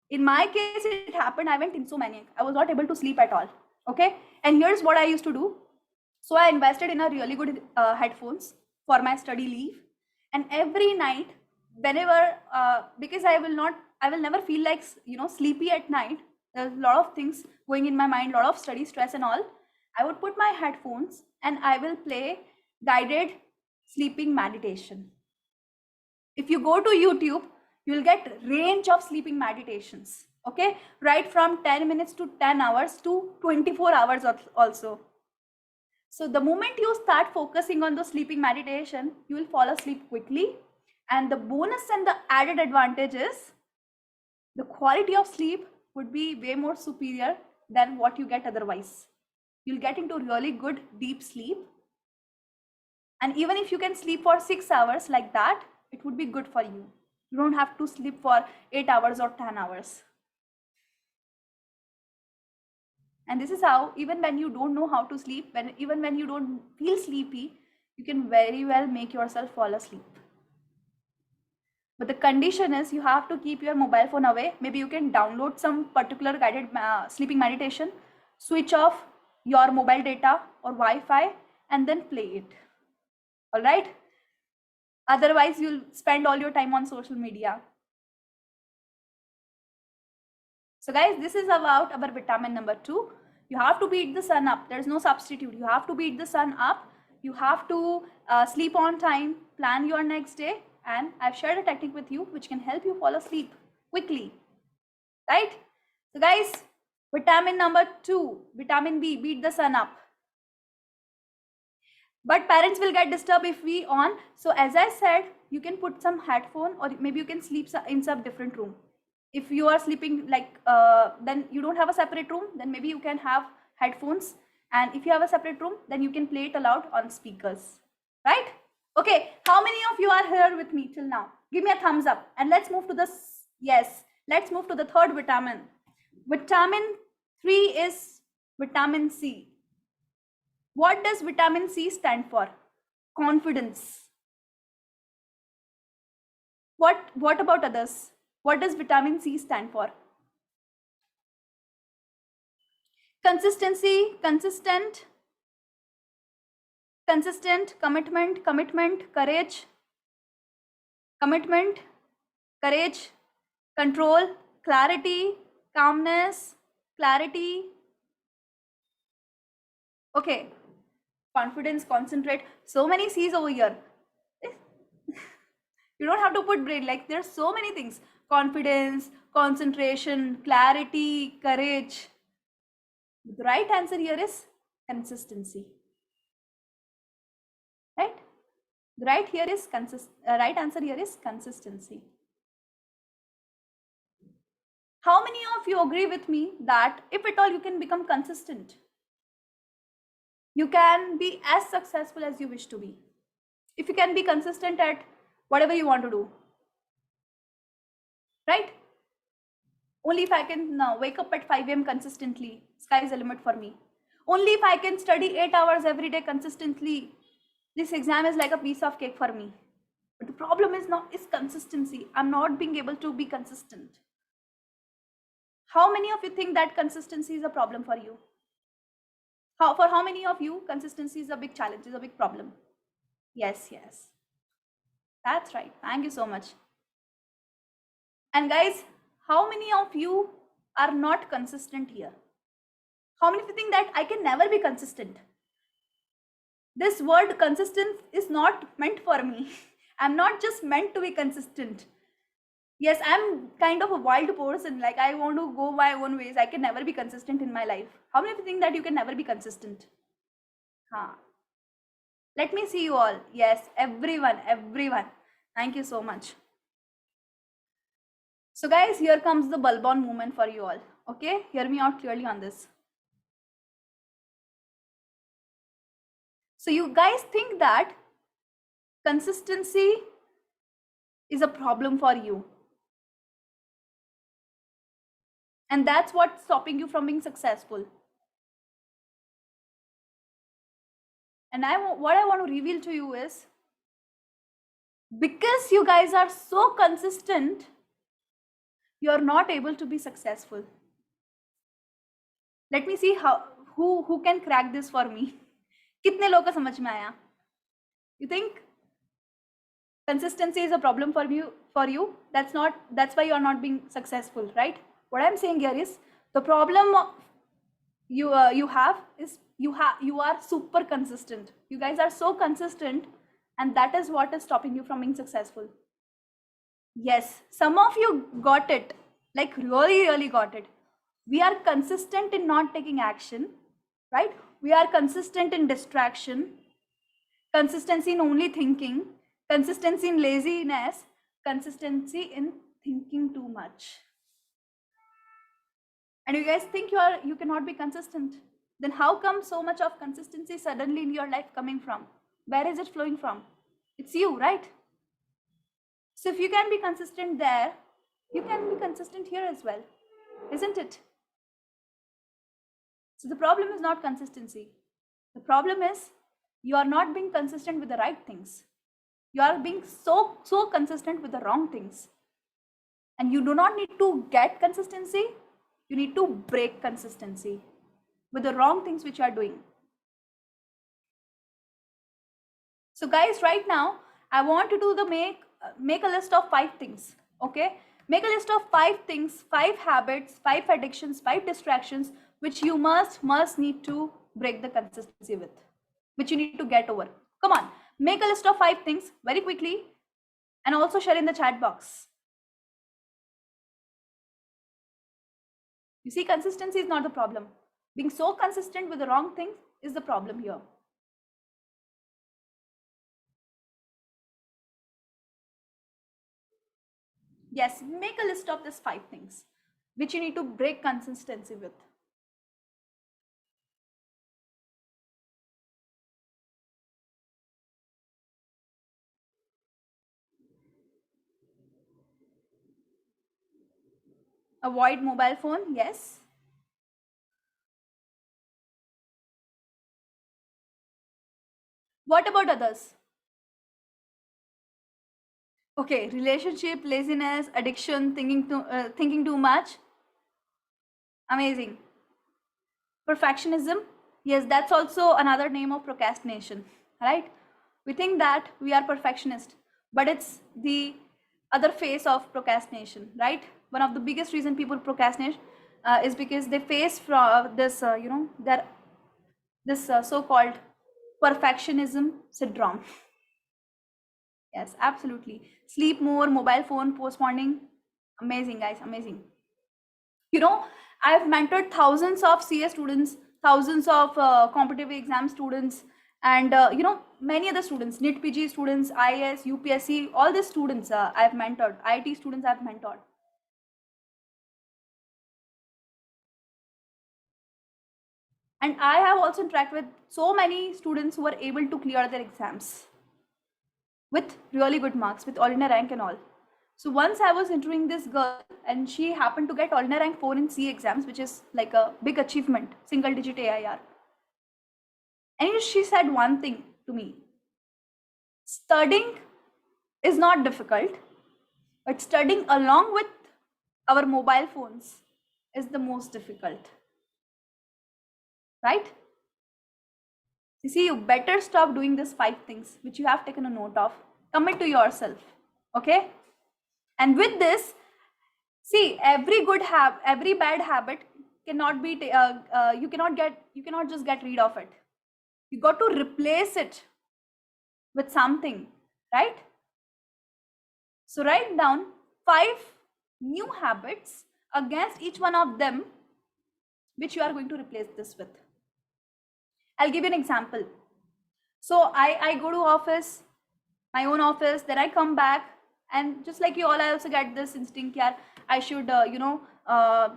In my case, it happened, I went insomniac. I was not able to sleep at all. Okay, and here's what I used to do. So I invested in a really good headphones for my study leave, and every night, whenever because I will never feel like sleepy at night. There's a lot of things going in my mind, a lot of study stress and all. I would put my headphones and I will play guided sleeping meditation. If you go to YouTube, you'll get range of sleeping meditations. Okay, right from 10 minutes to 10 hours to 24 hours also. So the moment you start focusing on the sleeping meditation, you will fall asleep quickly. And the bonus and the added advantage is the quality of sleep would be way more superior than what you get otherwise. You'll get into really good deep sleep. And even if you can sleep for 6 hours like that, it would be good for you. You don't have to sleep for 8 hours or 10 hours. And this is how, even when you don't know how to sleep, even when you don't feel sleepy, you can very well make yourself fall asleep. But the condition is you have to keep your mobile phone away. Maybe you can download some particular guided sleeping meditation, switch off your mobile data or Wi-Fi, and then play it. All right? Otherwise, you'll spend all your time on social media. So guys, this is about our vitamin number 2. You have to beat the sun up. There's no substitute. You have to beat the sun up. You have to sleep on time, plan your next day. And I've shared a technique with you which can help you fall asleep quickly. Right? So guys, Vitamin number 2, vitamin B, beat the sun up. But parents will get disturbed if we on. So as I said, you can put some headphone, or maybe you can sleep in some different room. If you are sleeping like, then you don't have a separate room, then maybe you can have headphones. And if you have a separate room, then you can play it aloud on speakers, right? Okay, how many of you are here with me till now? Give me a thumbs up. And let's move to this. Yes, let's move to the third vitamin. Vitamin 3 is vitamin C. What does vitamin C stand for? Confidence. What about others? What does vitamin C stand for? Consistency, consistent, commitment, courage, control, clarity, calmness, clarity. Okay, confidence, concentrate. So many C's over here. You don't have to put brain, like there's so many things. Confidence, concentration, clarity, courage. The right answer here is consistency. Right? The right answer here is consistency. How many of you agree with me that if at all you can become consistent, you can be as successful as you wish to be? If you can be consistent at whatever you want to do, right? Only if I can wake up at 5 a.m. consistently, sky is the limit for me. Only if I can study 8 hours every day consistently, this exam is like a piece of cake for me. But the problem is consistency. I'm not being able to be consistent. How many of you think that consistency is a problem for you? For how many of you consistency is a big challenge, is a big problem? Yes. That's right. Thank you so much. And guys, how many of you are not consistent here? How many of you think that I can never be consistent? This word consistent is not meant for me. I'm not just meant to be consistent. Yes, I'm kind of a wild person. Like, I want to go my own ways. I can never be consistent in my life. How many of you think that you can never be consistent? Let me see you all. Yes, everyone. Thank you so much. So guys, here comes the bulb on moment for you all. Okay, hear me out clearly on this. So you guys think that consistency is a problem for you. And that's what's stopping you from being successful. And what I want to reveal to you is, because you guys are so consistent, you're not able to be successful. Let me see who can crack this for me. कितने लोगों को समझ में आया? You think consistency is a problem for you? That's why you are not being successful, right? What I'm saying here is, the problem you have is you are super consistent. You guys are so consistent, and that is what is stopping you from being successful. Yes, some of you got it, like really got it. We are consistent in not taking action, right? We are consistent in distraction, consistency in only thinking, consistency in laziness, consistency in thinking too much. And you guys think you cannot be consistent. Then how come so much of consistency suddenly in your life coming from? Where is it flowing from? It's you, right? So if you can be consistent there, you can be consistent here as well, isn't it? So the problem is not consistency. The problem is you are not being consistent with the right things. You are being so consistent with the wrong things. And you do not need to get consistency. You need to break consistency with the wrong things which you are doing. So guys, right now, I want to do the make a list of 5 things, okay? Make a list of 5 things, 5 habits, 5 addictions, 5 distractions, which you must need to break the consistency with, which you need to get over. Come on, make a list of 5 things very quickly, and also share in the chat box. You see, consistency is not the problem. Being so consistent with the wrong things is the problem here. Yes, make a list of these 5 things which you need to break consistency with. Avoid mobile phone, yes. What about others? Okay, relationship, laziness, addiction, thinking too much. Amazing. Perfectionism, yes, that's also another name of procrastination, right? We think that we are perfectionist, but it's the other face of procrastination, right? One of the biggest reason people procrastinate is because they face from this their this so-called perfectionism syndrome. Yes, absolutely. Sleep more, mobile phone, postponing. Amazing, guys, amazing. You know, I've mentored thousands of CA students, thousands of competitive exam students, and many other students, NIT PG students, IAS, UPSC, all these students I've mentored, IT students I've mentored. And I have also interacted with so many students who are able to clear their exams with really good marks, with all India rank and all. So once I was interviewing this girl, and she happened to get all India rank 4 in C exams, which is like a big achievement, single digit AIR. And she said one thing to me: studying is not difficult, but studying along with our mobile phones is the most difficult. Right? You see, you better stop doing these 5 things which you have taken a note of. Commit to yourself. Okay? And with this, see, every bad habit cannot be you cannot just get rid of it. You got to replace it with something, right? So write down 5 new habits against each one of them which you are going to replace this with. I'll give you an example. So I go to office, my own office, then I come back, and just like you all, I also get this instinct, yeah, I should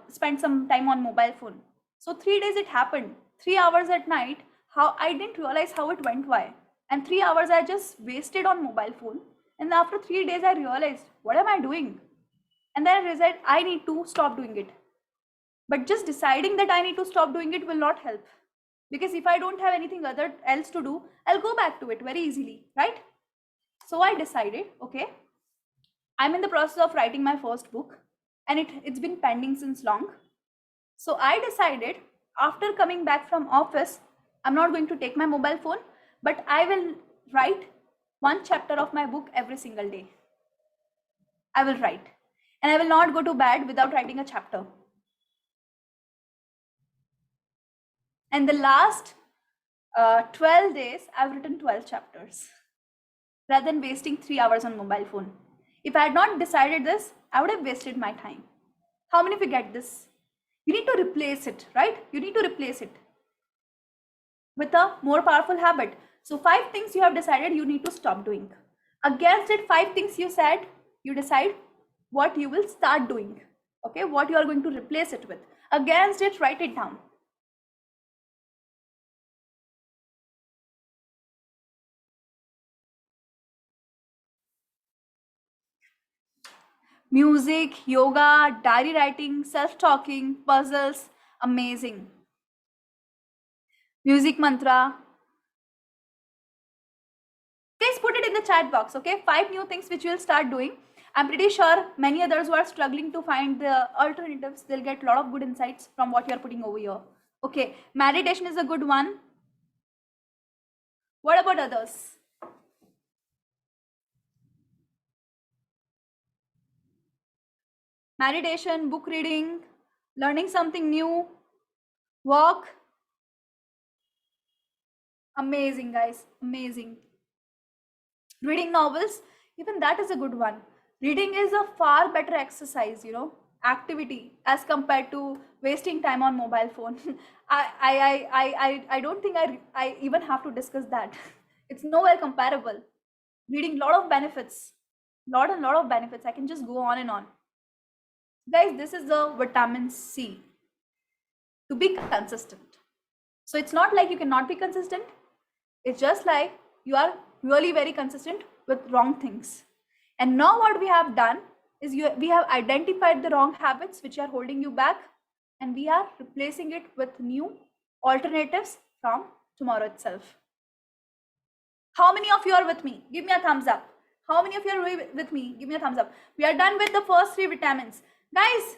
spend some time on mobile phone. So 3 days it happened, 3 hours at night, how I didn't realize how it went by, and 3 hours I just wasted on mobile phone. And after 3 days I realized, what am I doing? And then I realized I need to stop doing it. But just deciding that I need to stop doing it will not help, because if I don't have anything else to do, I'll go back to it very easily, right? So I decided, okay, I'm in the process of writing my first book, and it's been pending since long. So I decided, after coming back from office, I'm not going to take my mobile phone, but I will write 1 chapter of my book every single day. I will write, and I will not go to bed without writing a chapter. And the last 12 days, I've written 12 chapters rather than wasting 3 hours on mobile phone. If I had not decided this, I would have wasted my time. How many of you get this? You need to replace it, right? You need to replace it with a more powerful habit. So 5 things you have decided you need to stop doing. Against it, 5 things you said, you decide what you will start doing. Okay, what you are going to replace it with. Against it, write it down. Music, yoga, diary writing, self-talking, puzzles, amazing. Music mantra. Guys, put it in the chat box, okay? 5 new things which you will start doing. I'm pretty sure many others who are struggling to find the alternatives, they'll get a lot of good insights from what you're putting over here. Okay, meditation is a good one. What about others? Meditation, book reading, learning something new, walk. Amazing, guys, amazing. Reading novels, even that is a good one. Reading is a far better exercise, you know. activity as compared to wasting time on mobile phone. I don't think I even have to discuss that. It's nowhere comparable. Reading lot of benefits, lot of benefits. I can just go on and on. Guys, this is the vitamin C, to be consistent. So it's not like you cannot be consistent. It's just like you are really very consistent with wrong things. And now what we have done is we have identified the wrong habits which are holding you back, and we are replacing it with new alternatives from tomorrow itself. How many of you are with me? Give me a thumbs up. How many of you are with me? Give me a thumbs up. We are done with the first 3 vitamins. Guys,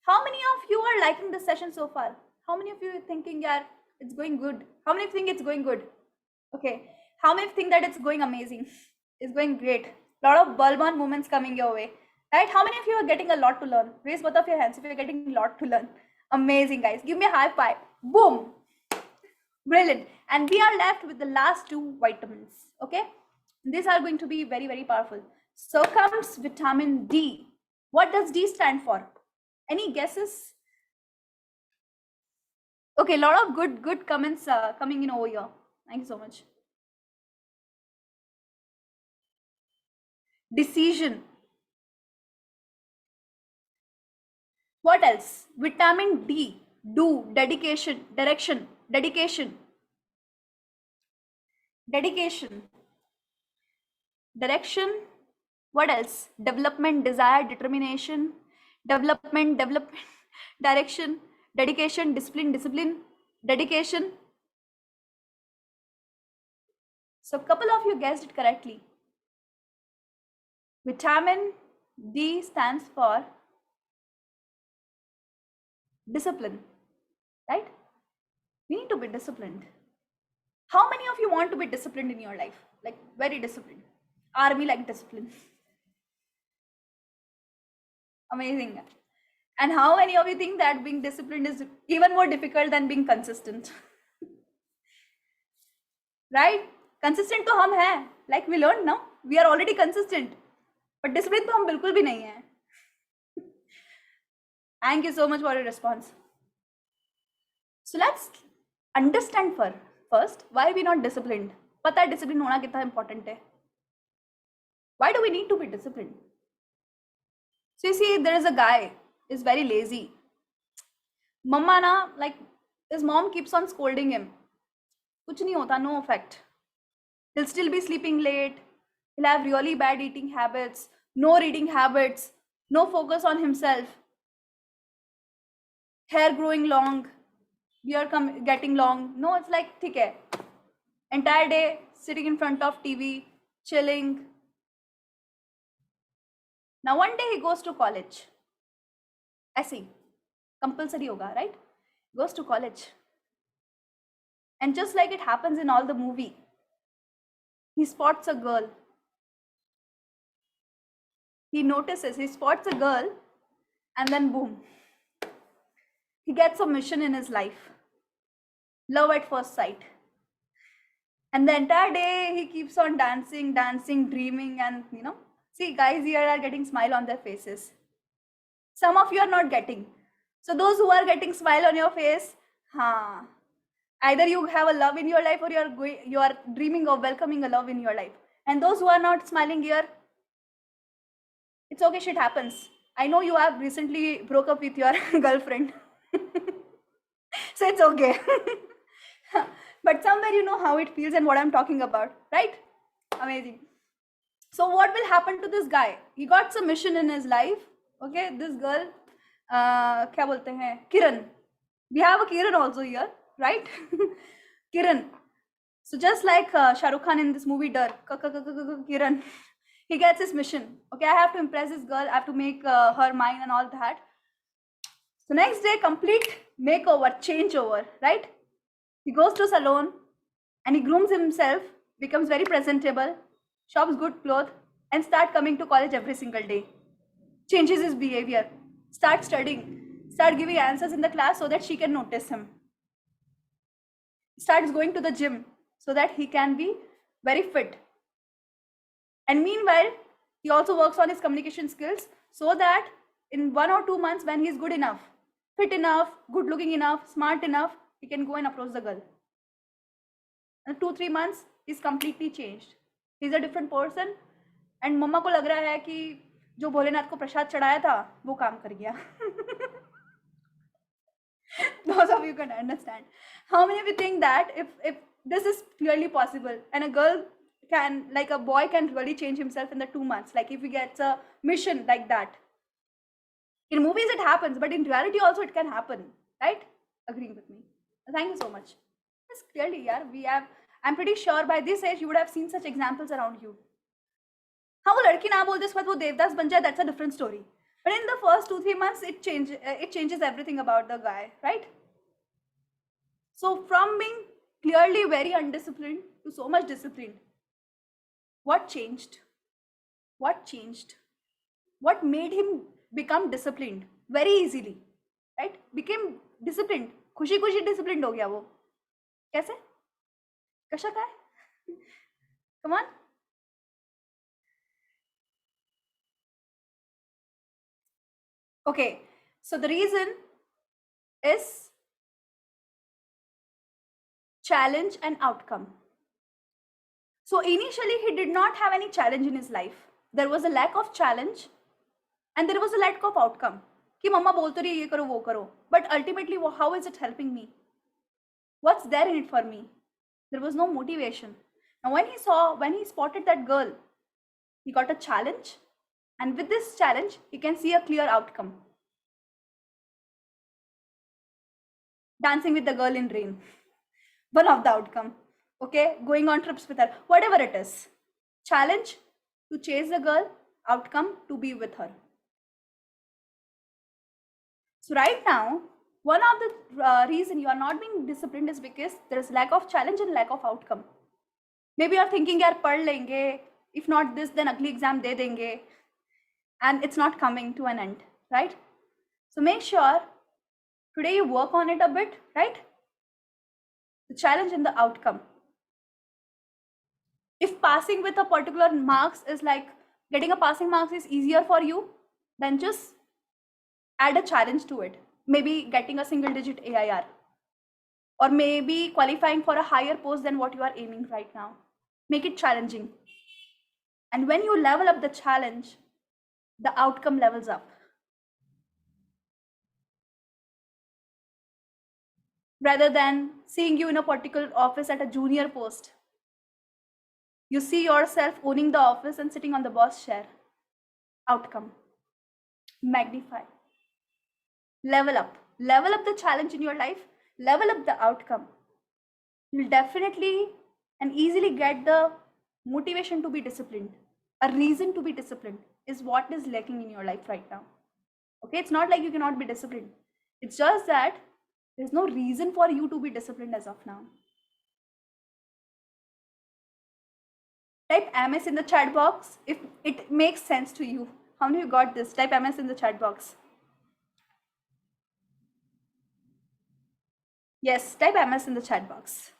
how many of you are liking this session so far? How many of you are thinking, yeah, it's going good? How many think it's going good? Okay. How many think that it's going amazing? It's going great. A lot of bulb on moments coming your way. Right? How many of you are getting a lot to learn? Raise both of your hands if you're getting a lot to learn. Amazing, guys. Give me a high five. Boom. Brilliant. And we are left with the last 2 vitamins. Okay. These are going to be very, very powerful. So comes vitamin D. What does D stand for? Any guesses? Okay, a lot of good comments coming in over here. Thank you so much. Decision. What else? Vitamin D. Do. Dedication. Direction. Dedication. Dedication. Direction. What else? Development, desire, determination. Development, direction, dedication, discipline, dedication. So a couple of you guessed it correctly. Vitamin D stands for discipline, right? We need to be disciplined. How many of you want to be disciplined in your life? Like very disciplined. Army like discipline. Amazing. And how many of you think that being disciplined is even more difficult than being consistent? Right? Consistent तो हम हैं. Like we learned now. We are already consistent. But disciplined तो हम बिल्कुल भी नहीं हैं. Thank you so much for your response. So let's understand first why we not disciplined. पता है discipline होना कितना important है. Why do we need to be disciplined? So you see, there is a guy is very lazy. Mama na, like his mom keeps on scolding him. Kuch nahi hota, no effect. He'll still be sleeping late. He'll have really bad eating habits, no reading habits, no focus on himself. Hair growing long, beard getting long. No, it's like theek hai. Entire day sitting in front of TV, chilling. Now one day he goes to college. ऐसे compulsory होगा, right? Goes to college. And just like it happens in all the movie, he spots a girl. He notices, he spots a girl, and then boom. He gets a mission in his life. Love at first sight. And the entire day he keeps on dancing, dreaming, and see, guys here are getting smile on their faces. Some of you are not getting. So those who are getting smile on your face, either you have a love in your life or you are dreaming of welcoming a love in your life. And those who are not smiling here, it's okay, shit happens. I know you have recently broke up with your girlfriend. So it's okay. But somewhere you know how it feels and what I'm talking about, right? Amazing. So what will happen to this guy? He got some mission in his life. Okay, this girl, क्या बोलते हैं? Kiran. We have a Kiran also here, right? Kiran. So just like Shah Rukh Khan in this movie Dar, Kiran, he gets his mission. Okay, I have to impress this girl. I have to make her mine and all that. So next day, complete makeover, changeover, right? He goes to salon and he grooms himself, becomes very presentable, shops good clothes, and start coming to college every single day. Changes his behavior, start studying, start giving answers in the class so that she can notice him. Starts going to the gym so that he can be very fit. And meanwhile, he also works on his communication skills so that in 1 or 2 months, when he's good enough, fit enough, good looking enough, smart enough, he can go and approach the girl. In 2-3 months, he's completely changed. He's a different person. And मम्मा को लग रहा है कि जो भोलेनाथ को प्रसाद चढ़ाया था वो काम कर गया. Those of you can understand. How many of you think that if this is clearly possible and a girl can, like a boy can really change himself in the 2 months, like if he gets a mission like that. In movies it happens, but in reality also it can happen, right? Agreeing with me. Thank you so much. Yes, clearly, yeah, we have, I'm pretty sure by this age you would have seen such examples around you. हाँ वो लड़की ना बोल दे उसके बाद वो देवदास बन जाए, that's a different story. But in the first 2-3 months, it changes everything about the guy, right? So from being clearly very undisciplined to so much disciplined, what changed? What changed? What made him become disciplined very easily, right? Became disciplined. खुशी खुशी disciplined हो गया वो. कैसे? कशा काय? Come on. Okay, so the reason is challenge and outcome. So initially he did not have any challenge in his life. There was a lack of challenge and there was a lack of outcome. कि मम्मा बोलते रही ये करो वो करो. But ultimately, how is it helping me? What's there in it for me? There was no motivation. Now when he spotted that girl, he got a challenge. And with this challenge, he can see a clear outcome. Dancing with the girl in rain. One of the outcome. Okay, going on trips with her. Whatever it is. Challenge to chase the girl. Outcome to be with her. So right now, one of the reason you are not being disciplined is because there is lack of challenge and lack of outcome. Maybe you are thinking, yaar pad lenge. If not this, then ugly exam de denge. And it's not coming to an end, right? So make sure today you work on it a bit, right? The challenge and the outcome. If passing with a particular marks is like getting a passing marks is easier for you, then just add a challenge to it. Maybe getting a single digit AIR, or maybe qualifying for a higher post than what you are aiming right now. Make it challenging. And when you level up the challenge, the outcome levels up. Rather than seeing you in a particular office at a junior post, you see yourself owning the office and sitting on the boss chair. Outcome. Magnify. Level up. Level up the challenge in your life. Level up the outcome. You'll definitely and easily get the motivation to be disciplined. A reason to be disciplined is what is lacking in your life right now. Okay, it's not like you cannot be disciplined. It's just that there's no reason for you to be disciplined as of now. Type MS in the chat box if it makes sense to you. How many of you got this? Type MS in the chat box. Yes, type MS in the chat box.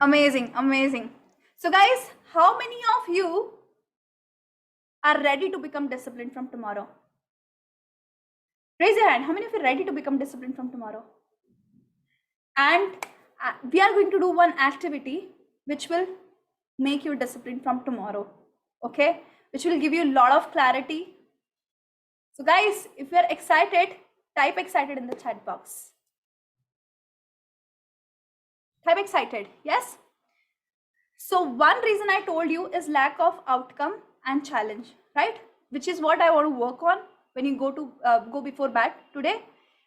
Amazing, amazing. So guys, how many of you are ready to become disciplined from tomorrow? Raise your hand. How many of you are ready to become disciplined from tomorrow? And we are going to do one activity which will make you disciplined from tomorrow. Okay? Which will give you a lot of clarity. So guys, if you are excited, type excited in the chat box. Type excited, yes? So one reason I told you is lack of outcome and challenge, right? Which is what I want to work on when you go before bed today.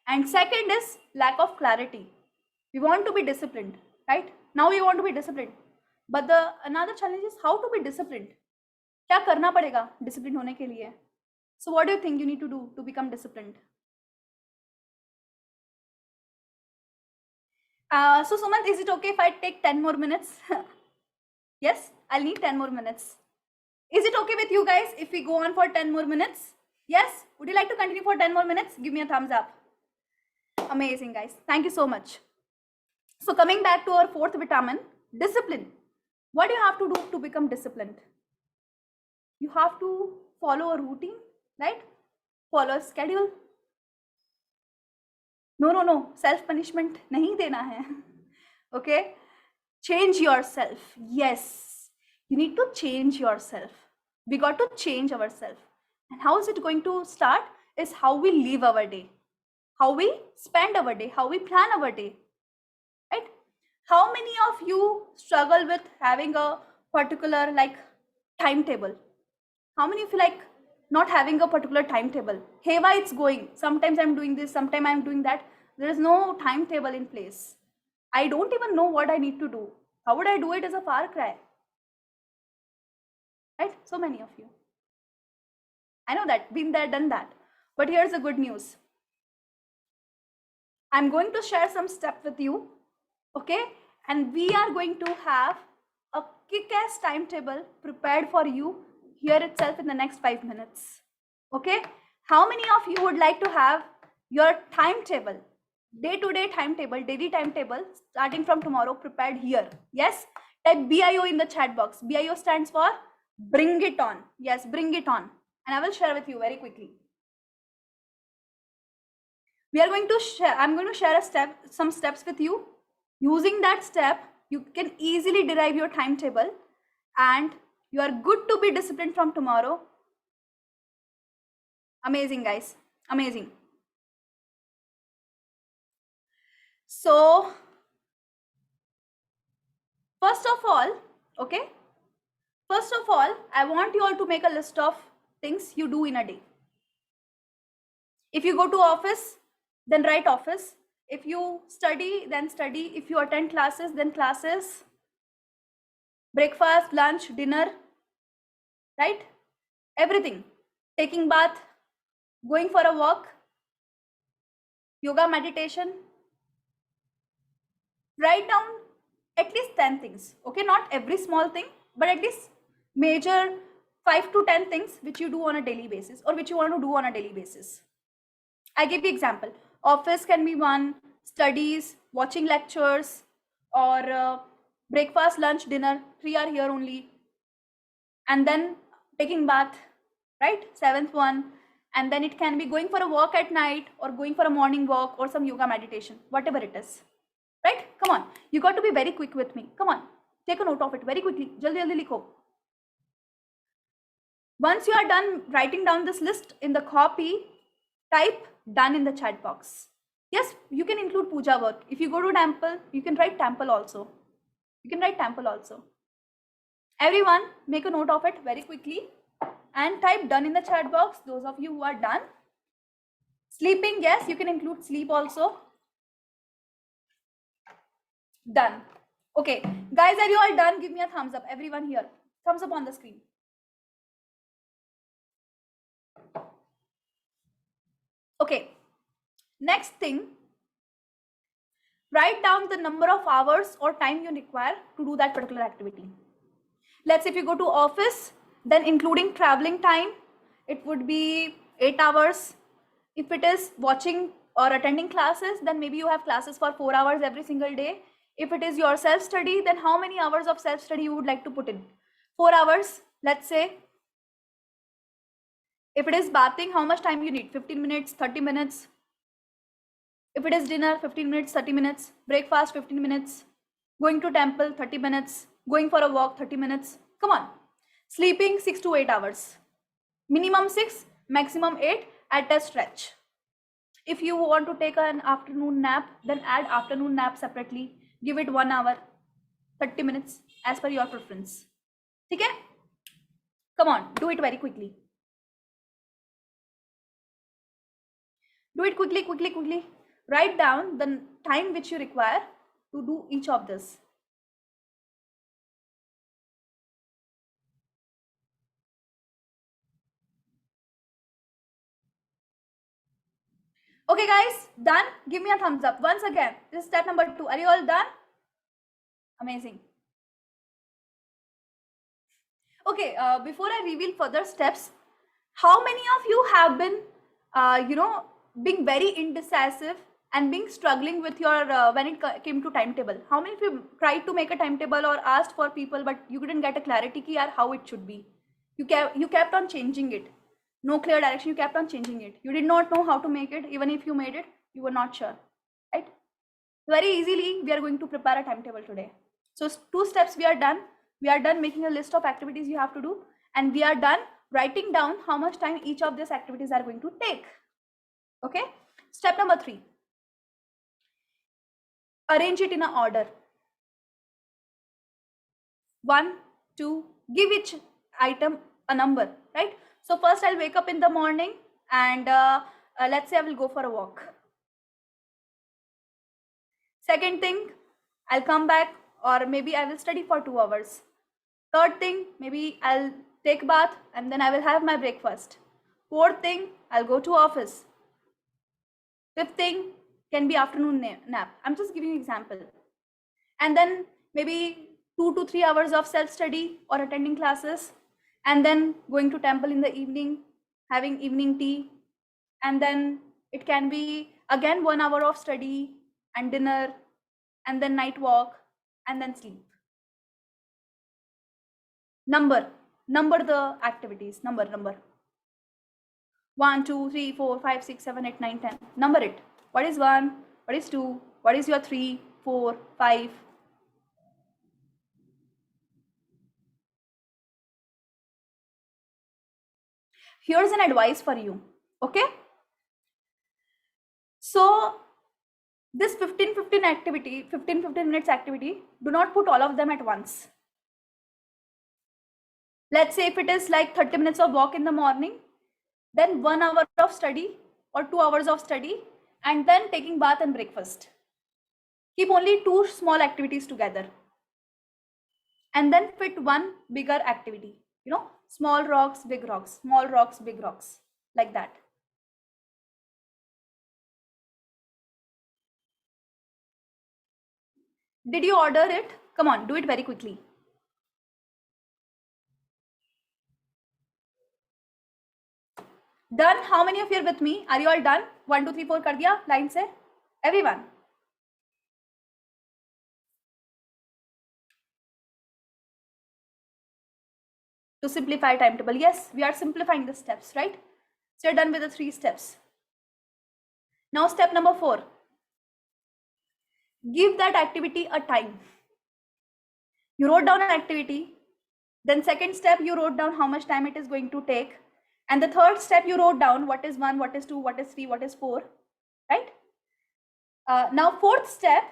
And second is lack of clarity. We want to be disciplined, right? Now we want to be disciplined. But another challenge is how to be disciplined. क्या करना पड़ेगा disciplined होने के लिए? So what do you think you need to do to become disciplined? So Sumant, is it okay if I take 10 more minutes? Yes, I'll need 10 more minutes. Is it okay with you guys if we go on for 10 more minutes? Yes? Would you like to continue for 10 more minutes? Give me a thumbs up. Amazing, guys. Thank you so much. So coming back to our fourth vitamin, discipline. What do you have to do to become disciplined? You have to follow a routine, right? Follow a schedule. No. Self-punishment nahi dena hai. Okay? Change yourself. Yes. You need to change yourself. We got to change ourselves. And how is it going to start? Is how we live our day. How we spend our day. How we plan our day. Right? How many of you struggle with having a particular timetable? How many of you not having a particular timetable? Hey, why it's going? Sometimes I'm doing this, sometimes I'm doing that. There is no timetable in place. I don't even know what I need to do. How would I do it as a far cry? Right? So many of you. I know that, been there, done that. But here's the good news. I'm going to share some steps with you. Okay? And we are going to have a kick-ass timetable prepared for you here itself in the next 5 minutes. Okay? How many of you would like to have your timetable, day-to-day timetable, daily timetable, starting from tomorrow, prepared here? Yes? Type BIO in the chat box. BIO stands for bring it on. Yes, bring it on. And I will share with you very quickly. We are going to share, I'm going to share some steps with you. Using that step, you can easily derive your timetable and you are good to be disciplined from tomorrow. Amazing, guys. Amazing. So, first of all, I want you all to make a list of things you do in a day. If you go to office, then write office. If you study, then study. If you attend classes, then classes. Breakfast, lunch, dinner, right? Everything. Taking bath, going for a walk, yoga, meditation. Write down at least 10 things. Okay, not every small thing, but at least major 5 to 10 things which you do on a daily basis or which you want to do on a daily basis. I give you example. Office can be one, studies, watching lectures, or breakfast, lunch, dinner, 3 are here only. And then taking bath, right? 7th one. And then it can be going for a walk at night or going for a morning walk or some yoga meditation, whatever it is. Right? Come on. You got to be very quick with me. Come on. Take a note of it very quickly. Jaldi jaldi likho. Once you are done writing down this list in the copy, type done in the chat box. Yes, you can include puja work. If you go to temple, you can write temple also. Everyone, make a note of it very quickly and type done in the chat box. Those of you who are done. Sleeping, yes, you can include sleep also. Done. Okay, guys, are you all done? Give me a thumbs up. Everyone here, thumbs up on the screen. Okay, next thing, write down the number of hours or time you require to do that particular activity. Let's say if you go to office, then including traveling time, it would be 8 hours. If it is watching or attending classes, then maybe you have classes for 4 hours every single day. If it is your self-study, then how many hours of self-study you would like to put in? 4 hours, let's say. If it is bathing, how much time you need? 15 minutes, 30 minutes. If it is dinner, 15 minutes, 30 minutes. Breakfast, 15 minutes. Going to temple, 30 minutes. Going for a walk, 30 minutes. Come on. Sleeping, 6 to 8 hours. Minimum 6, maximum 8 at a stretch. If you want to take an afternoon nap, then add afternoon nap separately. Give it 1 hour, 30 minutes as per your preference. Okay? Come on, do it very quickly. Do it quickly. Write down the time which you require to do each of this. Okay guys, done? Give me a thumbs up. Once again, this is step number 2. Are you all done? Amazing. Okay, before I reveal further steps, how many of you have been, being very indecisive and being struggling with your, when it came to timetable? How many of you tried to make a timetable or asked for people, but you couldn't get a clarity ki yaar how it should be? You kept on changing it. No clear direction, you kept on changing it. You did not know how to make it. Even if you made it, you were not sure, right? Very easily, we are going to prepare a timetable today. So 2 steps we are done. We are done making a list of activities you have to do, and we are done writing down how much time each of these activities are going to take. Okay. Step number 3. Arrange it in an order. 1, 2, give each item a number, right? So first I'll wake up in the morning and let's say I will go for a walk. Second thing, I'll come back, or maybe I will study for 2 hours. Third thing, maybe I'll take bath and then I will have my breakfast. Fourth thing, I'll go to office. Fifth thing can be afternoon nap. I'm just giving an example. And then maybe 2 to 3 hours of self-study or attending classes, and then going to temple in the evening, having evening tea, and then it can be again 1 hour of study and dinner, and then night walk, and then sleep. Number the activities. Number 1, 2, 3, 4, 5, 6, 7, 8, 9, 10. Number it. What is 1? What is 2? What is your 3, 4, 5? Here's an advice for you. Okay. So this 15 minutes activity, do not put all of them at once. Let's say if it is like 30 minutes of walk in the morning, then 1 hour of study or 2 hours of study, and then taking bath and breakfast. Keep only 2 small activities together, and then fit 1 bigger activity. You know, small rocks, big rocks, small rocks, big rocks, like that. Did you order it? Come on, do it very quickly. Done? How many of you are with me? Are you all done? 1, 2, 3, 4 कर दिया line से? Everyone. To simplify timetable. Yes, we are simplifying the steps, right? So you're done with the 3 steps. Now step number 4. Give that activity a time. You wrote down an activity. Then second step, you wrote down how much time it is going to take. And the third step, you wrote down what is 1, what is 2, what is 3, what is 4, right? Now fourth step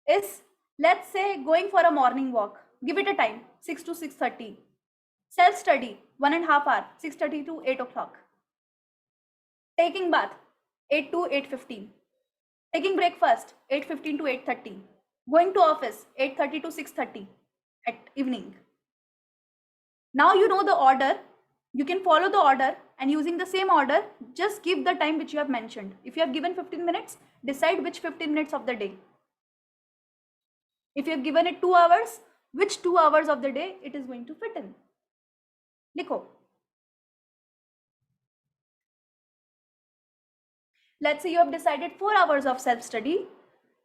is, let's say, going for a morning walk. Give it a time, 6 to 6:30. Self-study, 1.5 hour, 6:30 to 8 o'clock. Taking bath, 8 to 8:15. Taking breakfast, 8:15 to 8:30. Going to office, 8:30 to 6:30 at evening. Now you know the order. You can follow the order, and using the same order, just give the time which you have mentioned. If you have given 15 minutes, decide which 15 minutes of the day. If you have given it 2 hours, which 2 hours of the day it is going to fit in. Likho. Let's say you have decided 4 hours of self-study.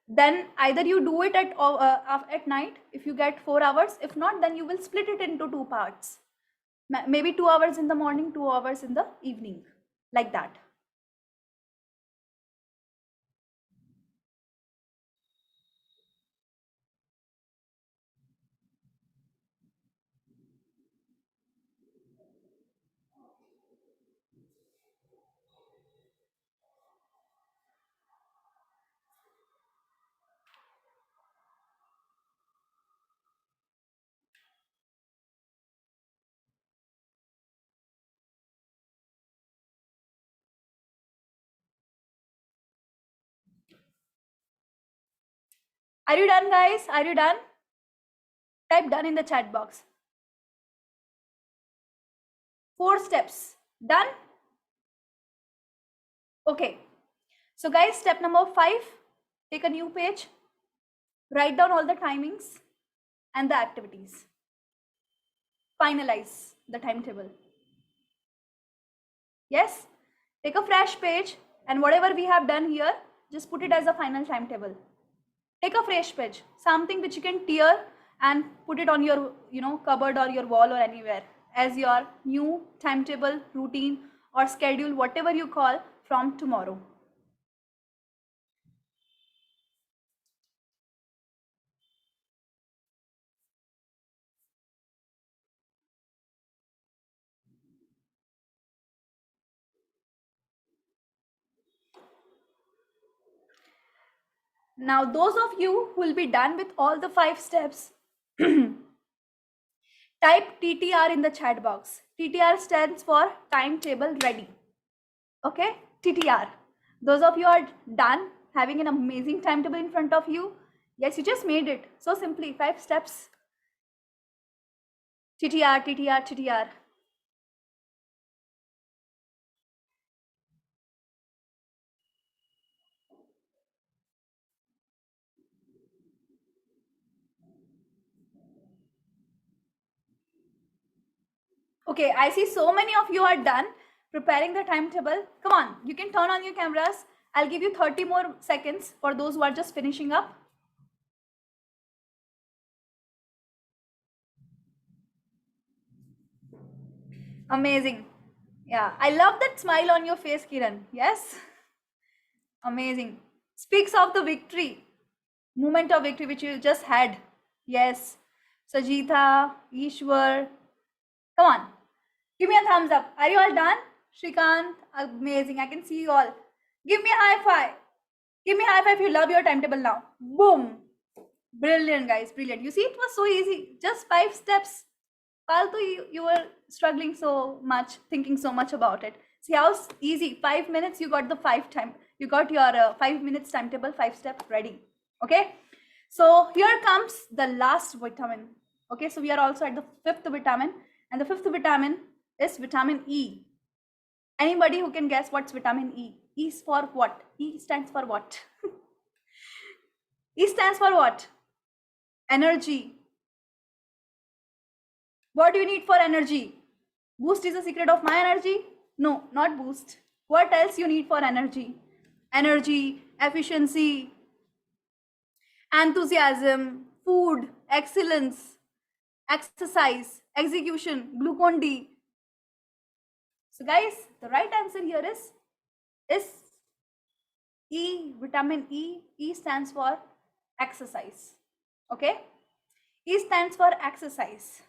Then either you do it at night if you get 4 hours. If not, then you will split it into 2 parts. Maybe 2 hours in the morning, 2 hours in the evening, like that. Are you done, guys? Are you done? Type done in the chat box. 4 steps. Done? Okay. So guys, step number 5, take a new page, write down all the timings and the activities. Finalize the timetable. Yes? Take a fresh page, and whatever we have done here, just put it as a final timetable. Take a fresh page, something which you can tear and put it on your, cupboard or your wall or anywhere, as your new timetable, routine, or schedule, whatever you call, from tomorrow. Now, those of you who will be done with all the 5 steps, type TTR in the chat box. TTR stands for timetable ready. Okay, TTR. Those of you are done having an amazing timetable in front of you. Yes, you just made it. So simply 5 steps. TTR, TTR, TTR. Okay, I see so many of you are done preparing the timetable. Come on, you can turn on your cameras. I'll give you 30 more seconds for those who are just finishing up. Amazing. Yeah, I love that smile on your face, Kiran. Yes? Amazing. Speaks of the victory, moment of victory which you just had. Yes. Sajitha, Ishwar. Come on. Give me a thumbs up. Are you all done? Shrikant, amazing. I can see you all. Give me a high five. Give me a high five if you love your timetable now. Boom. Brilliant, guys. Brilliant. You see, it was so easy. Just 5 steps. Faltu, you were struggling so much, thinking so much about it. See how easy. 5 minutes, you got the 5 time. You got your 5 minutes timetable, 5 step ready. Okay. So here comes the last vitamin. Okay. So we are also at the 5th vitamin, and the 5th vitamin is vitamin E. Anybody who can guess what's vitamin E? E is for what? E stands for what? E stands for what? Energy. What do you need for energy? Boost is the secret of my energy? No, not boost. What else you need for energy? Energy, efficiency, enthusiasm, food, excellence, exercise, execution, glucon D. So guys, the right answer here is E, vitamin E. E stands for exercise. Okay? E stands for exercise.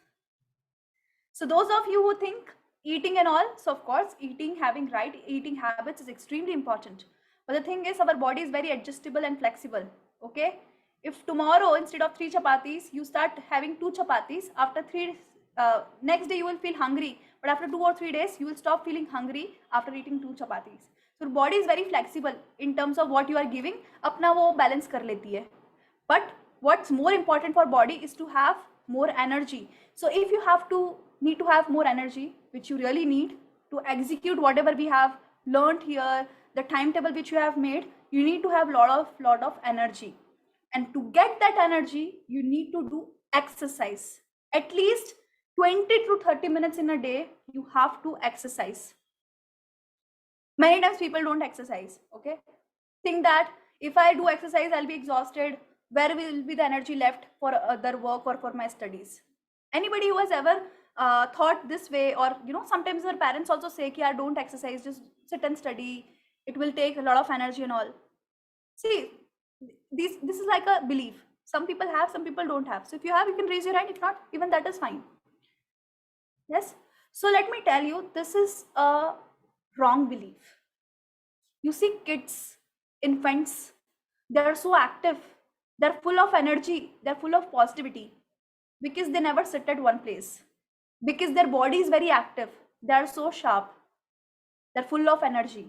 So those of you who think eating and all, so of course eating, having right eating habits is extremely important. But the thing is, our body is very adjustable and flexible. Okay? If tomorrow instead of 3 chapatis, you start having 2 chapatis, after 3 next day you will feel hungry, but after 2 or 3 days you will stop feeling hungry after eating 2 chapatis. So body is very flexible in terms of what you are giving, अपना वो balance कर लेती है. But what's more important for body is to have more energy. So if you need to have more energy, which you really need to execute whatever we have learned here, the timetable which you have made, you need to have lot of energy. And to get that energy, you need to do exercise. At least 20 to 30 minutes in a day, you have to exercise. Many times people don't exercise, okay? Think that if I do exercise, I'll be exhausted. Where will be the energy left for other work or for my studies? Anybody who has ever thought this way, or sometimes our parents also say, "Ki, don't exercise, just sit and study. It will take a lot of energy and all." See, this is like a belief. Some people have, some people don't have. So if you have, you can raise your hand. If not, even that is fine. Yes. So let me tell you, this is a wrong belief. You see kids, infants, they're so active, they're full of energy, they're full of positivity, because they never sit at one place, because their body is very active, they're so sharp, they're full of energy.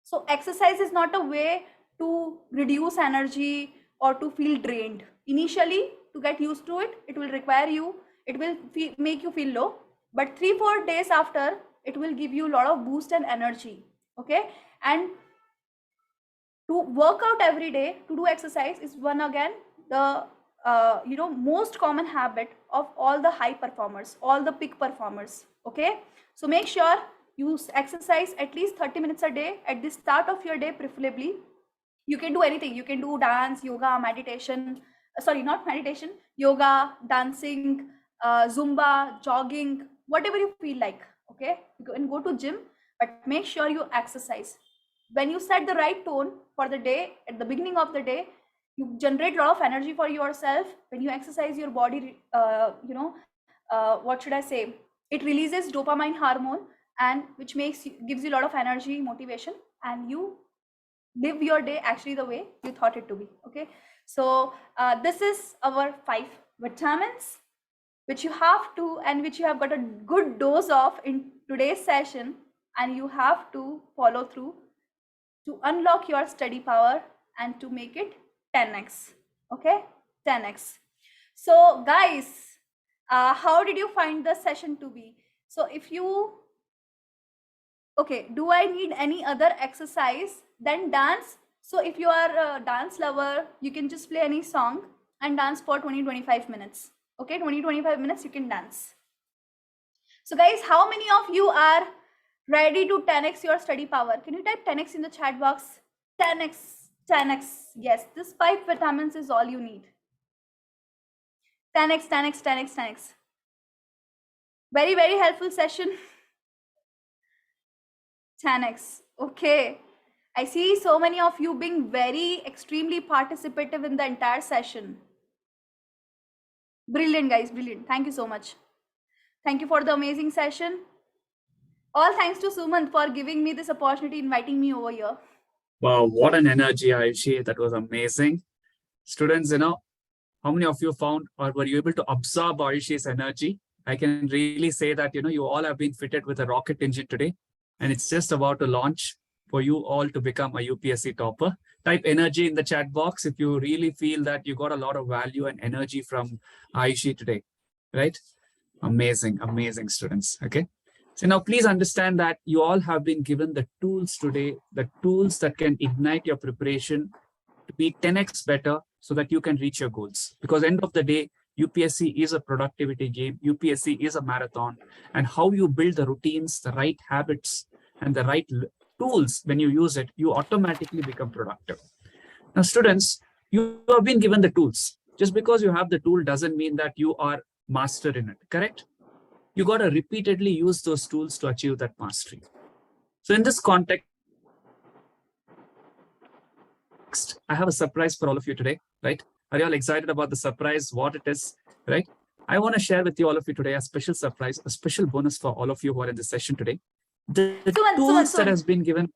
So exercise is not a way to reduce energy or to feel drained. Initially, to get used to it, it will require you, it will make you feel low, but 3-4 days after, it will give you a lot of boost and energy. Okay. And to work out every day, to do exercise is one again the most common habit of all the high performers, all the peak performers. Okay. So make sure you exercise at least 30 minutes a day at the start of your day, preferably. You can do anything. You can do dance, yoga, meditation. Sorry, not meditation, yoga, dancing, Zumba, jogging, whatever you feel like. Okay, you can go to gym, but make sure you exercise. When you set the right tone for the day at the beginning of the day, you generate a lot of energy for yourself. When you exercise, your body, what should I say? It releases dopamine hormone, and which gives you a lot of energy, motivation, and you live your day actually the way you thought it to be. Okay, so this is our 5 vitamins which you have to, and which you have got a good dose of in today's session, and you have to follow through to unlock your study power and to make it 10x. Okay, 10x. So guys, how did you find the session to be? So if you, okay, do I need any other exercise than dance? So if you are a dance lover, you can just play any song and dance for 20-25 minutes. Okay, 20-25 minutes you can dance. So guys, how many of you are ready to 10x your study power? Can you type 10x in the chat box? 10x, 10x. Yes, this 5 vitamins is all you need. 10x, 10x, 10x, 10x. Very, very helpful session. 10x. Okay. I see so many of you being very extremely participative in the entire session. Brilliant, guys. Brilliant. Thank you so much. Thank you for the amazing session. All thanks to Sumant for giving me this opportunity, inviting me over here. Wow, what an energy, Ayushi. That was amazing. Students, how many of you found or were you able to absorb Ayushi's energy? I can really say that, you all have been fitted with a rocket engine today, and it's just about to launch for you all to become a UPSC topper. Type energy in the chat box if you really feel that you got a lot of value and energy from Ayushi today, right? Amazing, amazing students, okay? So now please understand that you all have been given the tools today, the tools that can ignite your preparation to be 10x better so that you can reach your goals. Because end of the day, UPSC is a productivity game. UPSC is a marathon. And how you build the routines, the right habits, and the right tools, when you use it, you automatically become productive. Now, students, you have been given the tools. Just because you have the tool doesn't mean that you are master in it, correct? You got to repeatedly use those tools to achieve that mastery. So in this context, I have a surprise for all of you today, right? Are you all excited about the surprise, what it is, right? I want to share with you all of you today a special surprise, a special bonus for all of you who are in the session today. The tools that has been given.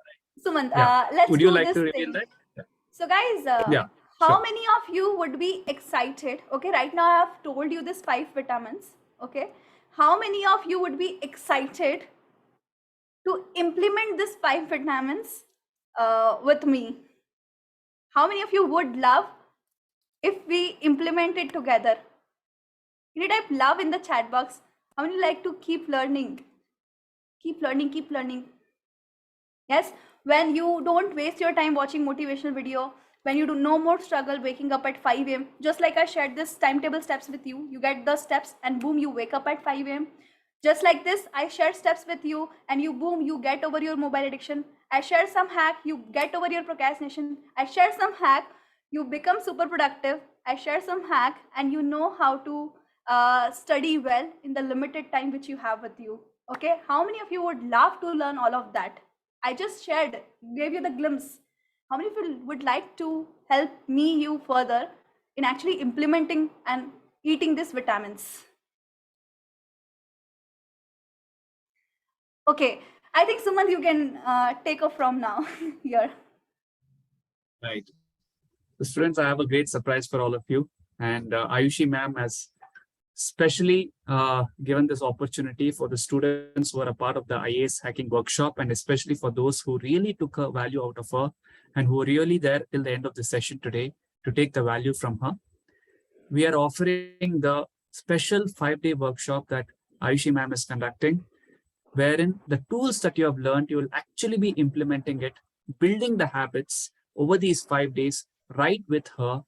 Sumant, yeah. let's Would you do like this to reveal thing. that? Yeah. So guys, Yeah, how sure. many of you would be excited? Okay, right now I have told you this 5 vitamins. Okay, how many of you would be excited to implement this 5 vitamins with me? How many of you would love if we implement it together? Can you type love in the chat box? How many like to keep learning? Keep learning, keep learning. Yes, when you don't waste your time watching motivational video, when you do no more struggle waking up at 5 a.m. Just like I shared this timetable steps with you, you get the steps and boom, you wake up at 5 a.m. Just like this, I shared steps with you and you boom, you get over your mobile addiction. I shared some hack, you get over your procrastination. I shared some hack, you become super productive. I shared some hack and you know how to study well in the limited time which you have with you. Okay, how many of you would love to learn all of that? I just shared, gave you the glimpse. How many of you would like to help me, you further in actually implementing and eating these vitamins? Okay, I think Sumant, you can take off from now here. Right. So students, I have a great surprise for all of you. And Ayushi ma'am has specially given this opportunity for the students who are a part of the IAS hacking workshop, and especially for those who really took a value out of her and who are really there till the end of the session today to take the value from her. We are offering the special 5-day workshop that Ayushi ma'am is conducting, wherein the tools that you have learned, you will actually be implementing it, building the habits over these 5 days right with her,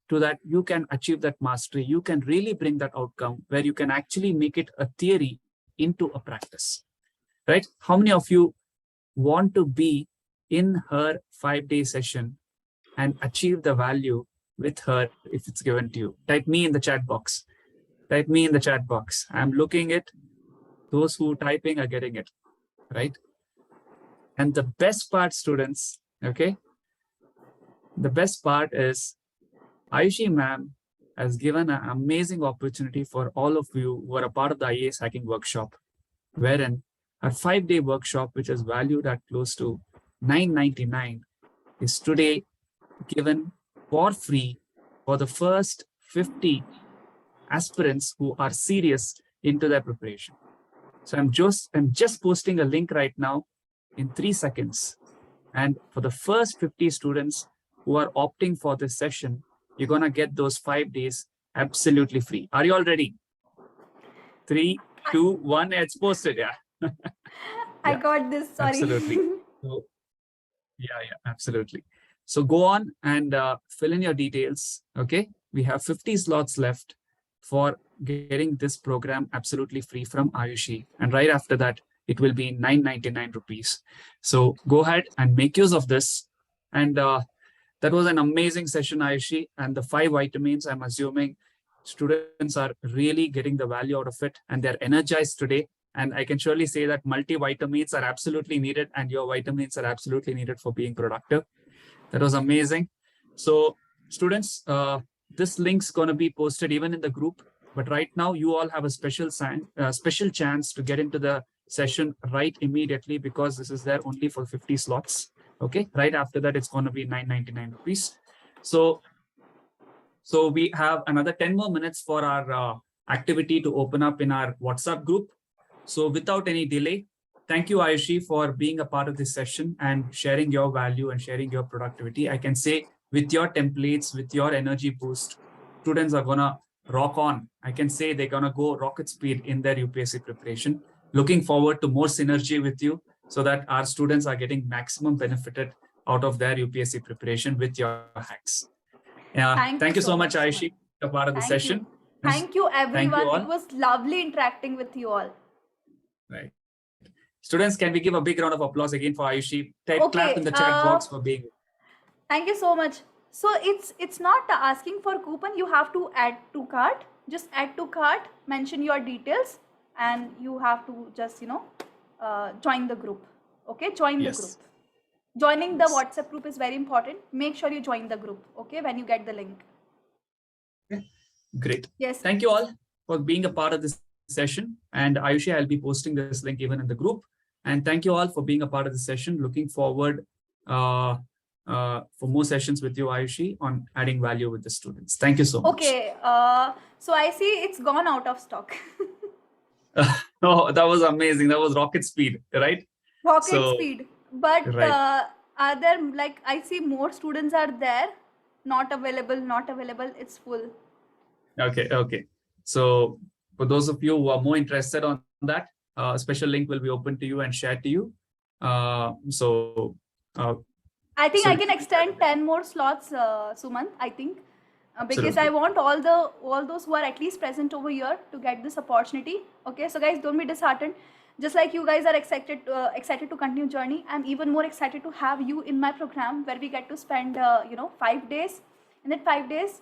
so that you can achieve that mastery. You can really bring that outcome where you can actually make it a theory into a practice, right? How many of you want to be in her 5-day session and achieve the value with her if it's given to you? Type me in the chat box. Type me in the chat box. I'm looking at Those who typing are getting it, right? And the best part, students, okay? The best part is Ayushi ma'am has given an amazing opportunity for all of you who are a part of the IAS hacking workshop, wherein a 5-day workshop, which is valued at close to $9.99, is today given for free for the first 50 aspirants who are serious into their preparation. So I'm just posting a link right now in 3 seconds. And for the first 50 students who are opting for this session, you're going to get those 5 days absolutely free. Are you all ready? 3, 2, 1, it's posted. Yeah. I got this. Sorry. Absolutely. So, yeah, absolutely. So go on and fill in your details. Okay. We have 50 slots left for getting this program absolutely free from Ayushi. And right after that, it will be 999 rupees. So go ahead and make use of this. And that was an amazing session, Ayushi. And the 5 vitamins, I'm assuming students are really getting the value out of it and they're energized today. And I can surely say that multivitamins are absolutely needed and your vitamins are absolutely needed for being productive. That was amazing. So students, this link's going to be posted even in the group. But right now, you all have a special chance to get into the session right immediately because this is there only for 50 slots. Okay, right after that, it's going to be 999 rupees. So we have another 10 more minutes for our activity to open up in our WhatsApp group. So without any delay, thank you, Ayushi, for being a part of this session and sharing your value and sharing your productivity. I can say with your templates, with your energy boost, students are going to rock on. I can say they're going to go rocket speed in their UPSC preparation. Looking forward to more synergy with you so that our students are getting maximum benefited out of their UPSC preparation with your hacks. Thank you so much, Ayushi, for being a part of the session. Thank you, everyone. Thank you all. It was lovely interacting with you all. Right. Students, can we give a big round of applause again for Ayushi? Clap in the chat box for being. Thank you so much. So it's not asking for coupon. You have to add to cart. Just add to cart, mention your details, and you have to just, join the group. Okay, join the group. Joining the WhatsApp group is very important. Make sure you join the group, okay, when you get the link. Okay. Great. Yes. Thank you all for being a part of this session. And Ayushi, I'll be posting this link even in the group. And thank you all for being a part of the session. Looking forward for more sessions with you, Ayushi, on adding value with the students. Thank you so much. Okay. So I see it's gone out of stock. Oh, that was amazing. That was rocket speed, right? Rocket speed. But are there, I see more students are there, not available, it's full. Okay. So for those of you who are more interested on that, a special link will be open to you and shared to you. I think I can extend 10 more slots, Sumant, I think. Because absolutely. I want all those who are at least present over here to get this opportunity. Okay, so guys, don't be disheartened. Just like you guys are excited to continue journey, I'm even more excited to have you in my program where we get to spend 5 days. In that 5 days,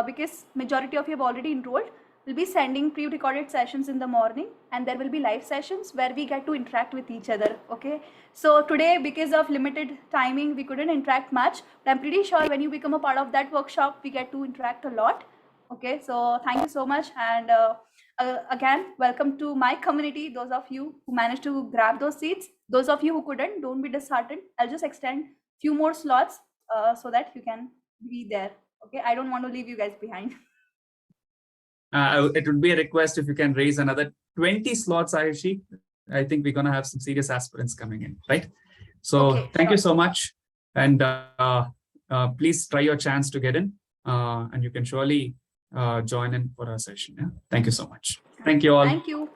because majority of you have already enrolled, we'll be sending pre-recorded sessions in the morning, and there will be live sessions where we get to interact with each other. Okay, so today, because of limited timing, we couldn't interact much, but I'm pretty sure when you become a part of that workshop, we get to interact a lot. Okay, so thank you so much. And again, welcome to my community. Those of you who managed to grab those seats, those of you who couldn't, don't be disheartened. I'll just extend few more slots so that you can be there. Okay, I don't want to leave you guys behind. It would be a request if you can raise another 20 slots, Ayushi. I think we're going to have some serious aspirants coming in, right? So thank you so much. And please try your chance to get in and you can surely join in for our session. Yeah? Thank you so much. Thank you all. Thank you.